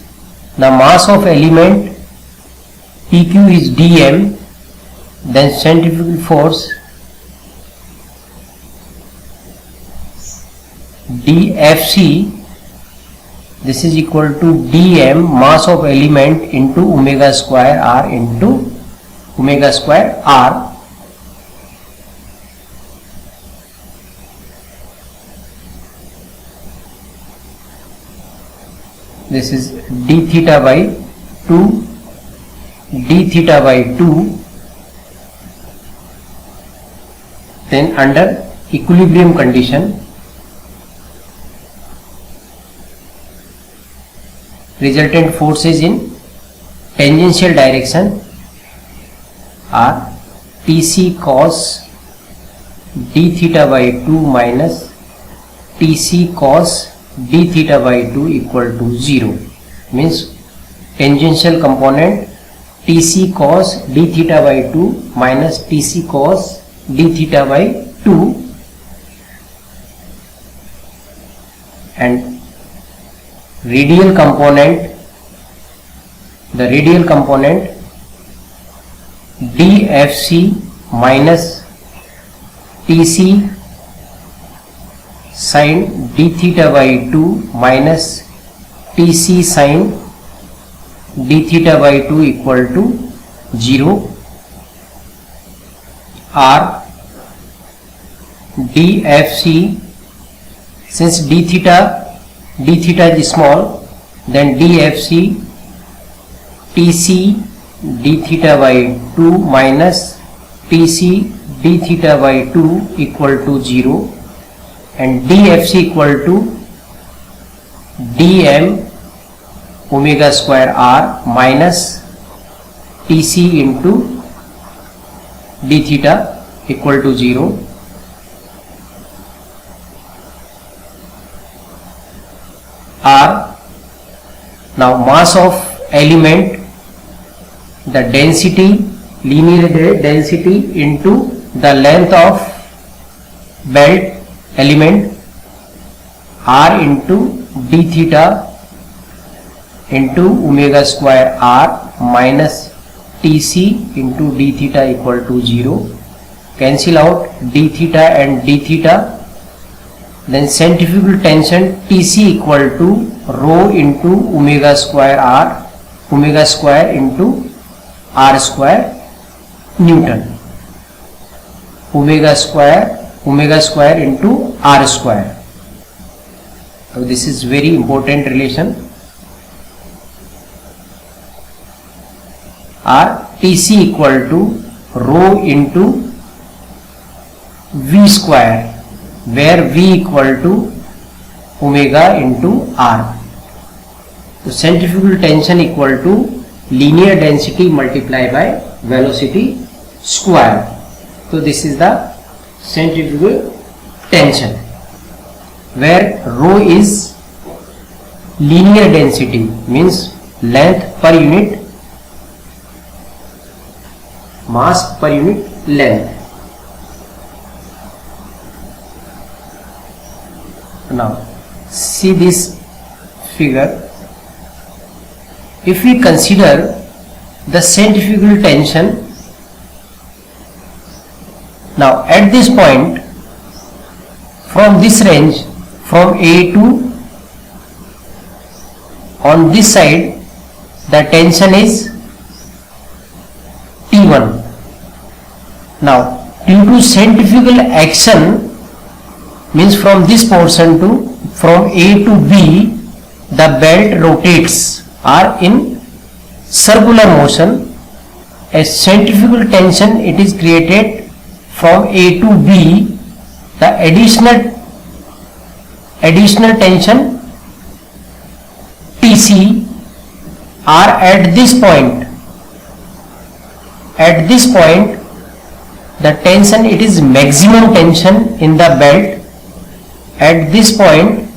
the mass of element PQ is dm, then centrifugal force dFc, this is equal to dm mass of element into omega square R into omega square R. This is d theta by 2, then under equilibrium condition, resultant forces in tangential direction are Tc cos d theta by 2 minus Tc cos d theta by 2 equal to 0, means tangential component Tc cos d theta by 2 minus Tc cos d theta by 2, and radial component, the radial component dFc minus Tc sin d theta by 2 minus Tc sin d theta by 2 equal to 0, or dFc, since d theta is small, then dFc Tc d theta by 2 minus Tc d theta by 2 equal to 0, and dFc equal to dm omega square r minus Tc into d theta equal to 0. R, now mass of element, the density, linear density into the length of belt element, r into d theta into omega square r minus Tc into d theta equal to 0. Cancel out d theta and d theta. Then centrifugal tension Tc equal to rho into omega square r, omega square into r square Newton, omega square into r square. So this is very important relation. Or Tc equal to rho into v square, where v equal to omega into r. So centrifugal tension equal to linear density multiplied by velocity square. So this is the centrifugal tension, where rho is linear density, means length per unit, mass per unit length. Now see this figure. If we consider the centrifugal tension, now at this point, from this range, from A to on this side, the tension is T1. Now due to centrifugal action, means from this portion to, from A to B, the belt rotates or in circular motion. A centrifugal tension, it is created from A to B. The additional tension Tc are at this point. At this point, the tension, it is maximum tension in the belt. At this point,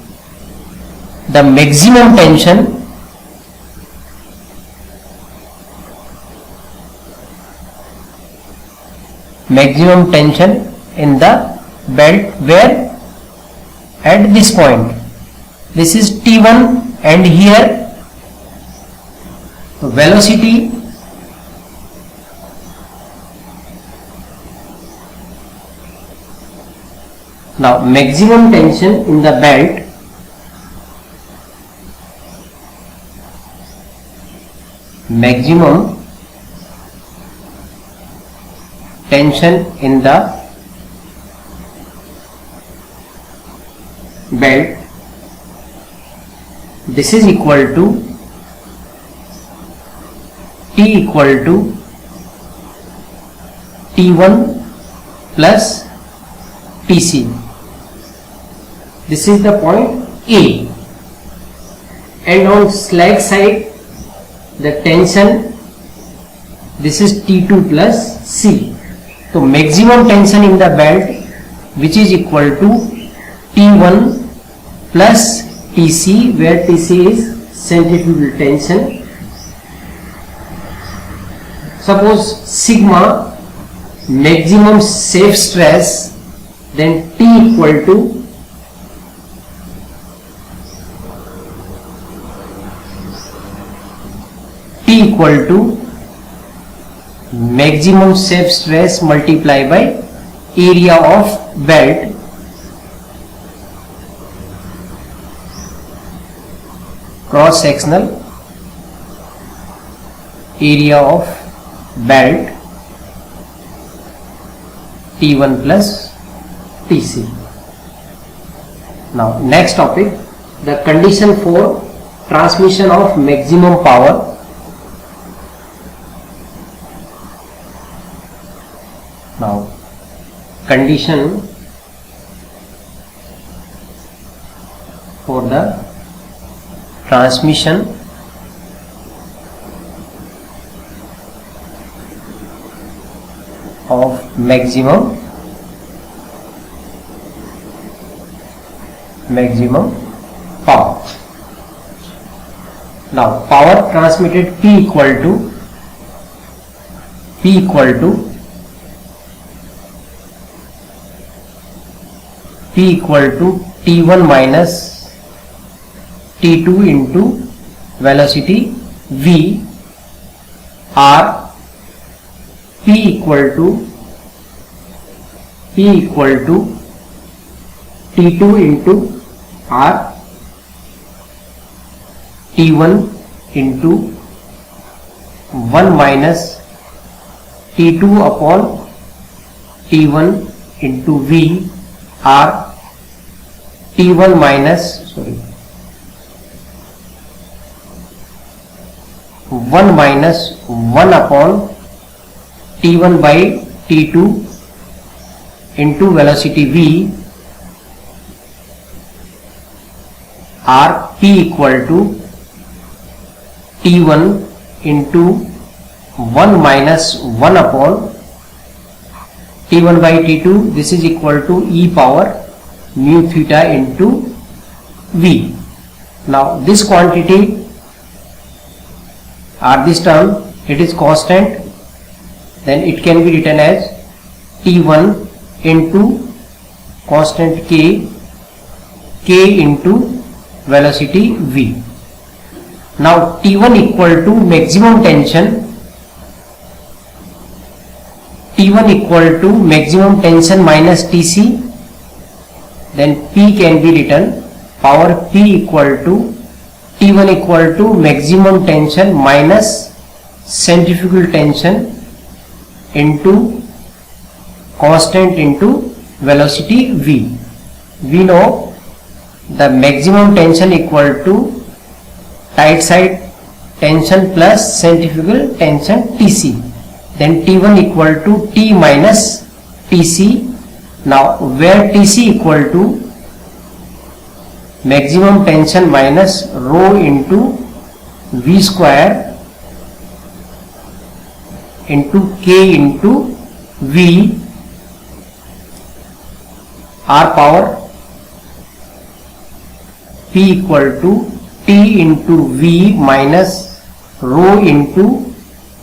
the maximum tension in the belt, where at this point, this is T1, and here velocity now maximum tension in the belt, maximum tension in the belt, this is equal to T equal to T1 plus Tc. This is the point A, and on slack side the tension, this is T2 plus C. So maximum tension in the belt, which is equal to T1 plus Tc, where Tc is centrifugal tension. Suppose sigma maximum safe stress, then T equal to maximum shape stress multiplied by area of belt cross sectional area of belt T1 plus TC. Now next topic, the condition for transmission of maximum power. Now condition for the transmission of maximum power. Now power transmitted P equal to T1 minus T2 into velocity V, or P equal to T2 into R, T1 into 1 minus T2 upon T1 into V, or T1 minus 1 minus 1 upon T1 by T2 into velocity V, or P equal to T1 into 1 minus 1 upon T1 by T2, this is equal to e power mu theta into V. Now this quantity or this term, it is constant, then it can be written as T1 into constant k into velocity V. Now T1 equal to maximum tension, minus Tc, then P can be written power P equal to T1 equal to maximum tension minus centrifugal tension into constant into velocity V. We know the maximum tension equal to tight side tension plus centrifugal tension Tc. Then T1 equal to T minus Tc. Now where Tc equal to maximum tension minus rho into V square into K into V, R power P equal to T into V minus rho into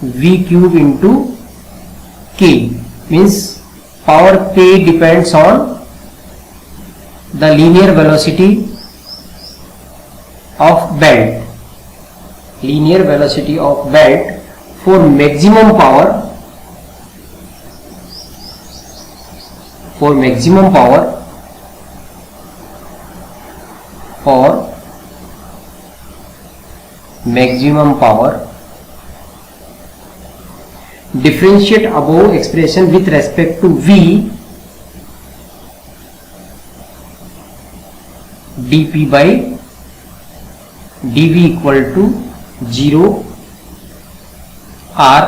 V cube into K, means power P depends on the linear velocity of belt. For maximum power, differentiate above expression with respect to V, dP by dV equal to 0, or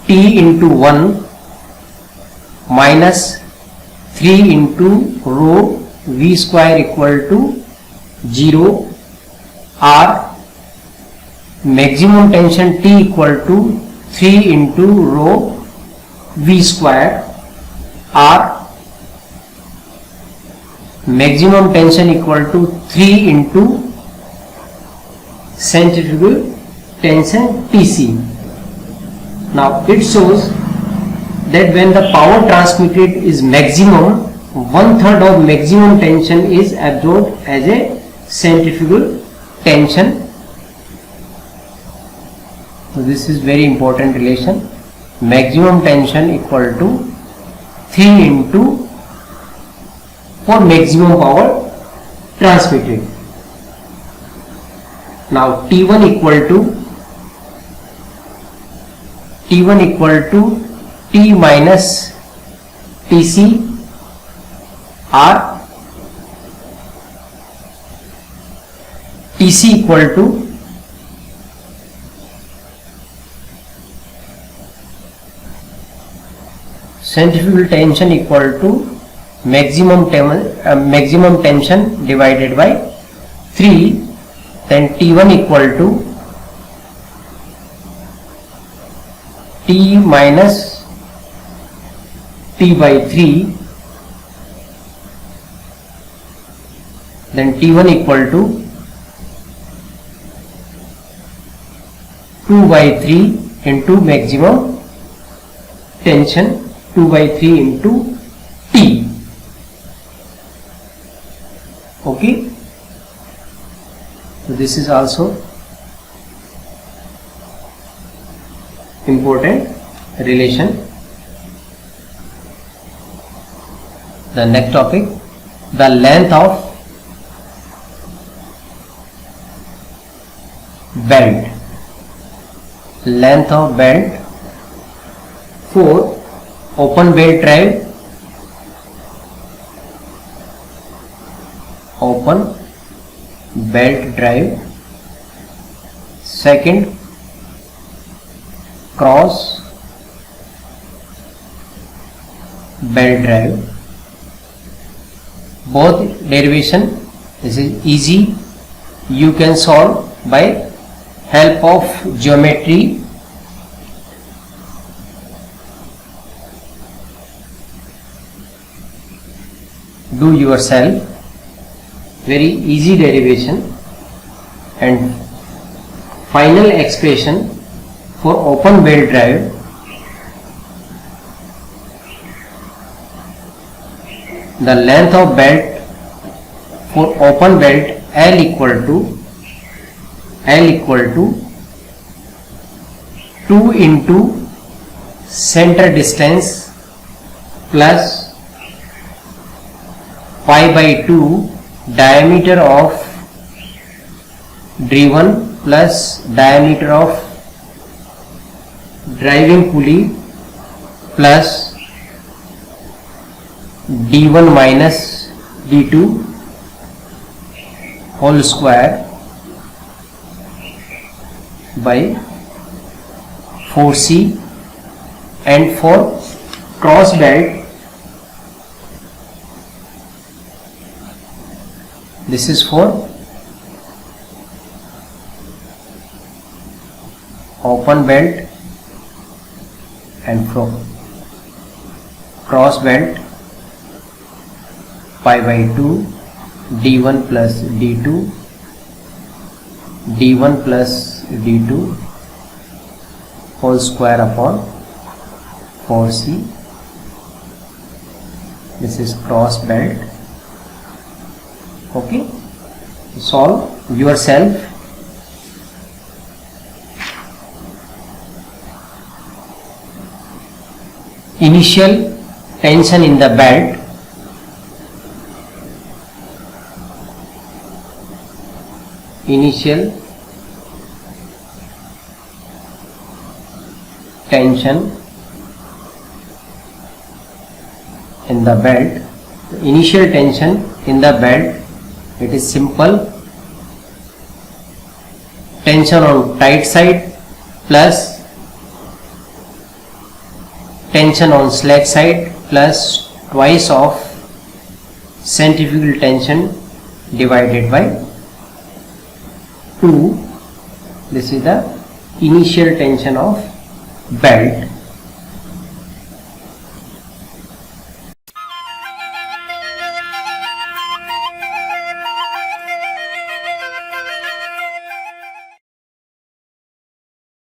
T into 1 minus 3 into rho V square equal to 0, or maximum tension T equal to 3 into rho V square, or maximum tension equal to 3 into centrifugal tension Tc. Now it shows that when the power transmitted is maximum, 1/3 of maximum tension is absorbed as a centrifugal tension. So this is very important relation. maximum tension equal to 3 into for maximum power transmitted. Now T1 equal to T minus TC or TC equal to centrifugal tension equal to maximum tension divided by 3, then T1 equal to T minus T by 3, then T1 equal to 2 by 3 into maximum tension 2 by 3 into T. Okay, so this is also important relation. The next topic, the length of belt. Length of belt for open belt drive, open belt drive. Second, cross belt drive. Both derivation, this is easy, you can solve by help of geometry. Do yourself, very easy derivation. And final expression for open belt drive, the length of belt for open belt L equal to 2 into center distance plus pi by 2 diameter of driven plus diameter of driving pulley plus d1 minus d2 whole square by 4c. And for cross belt, this is for open belt and from cross belt pi by 2 d1 plus d2 d1 plus d2 whole square upon 4c. This is cross belt. Okay, solve yourself. Initial tension in the belt, initial tension in the belt. Initial tension in the belt, it is simple, tension on tight side plus tension on slack side plus twice of centrifugal tension divided by 2. This is the initial tension of belt.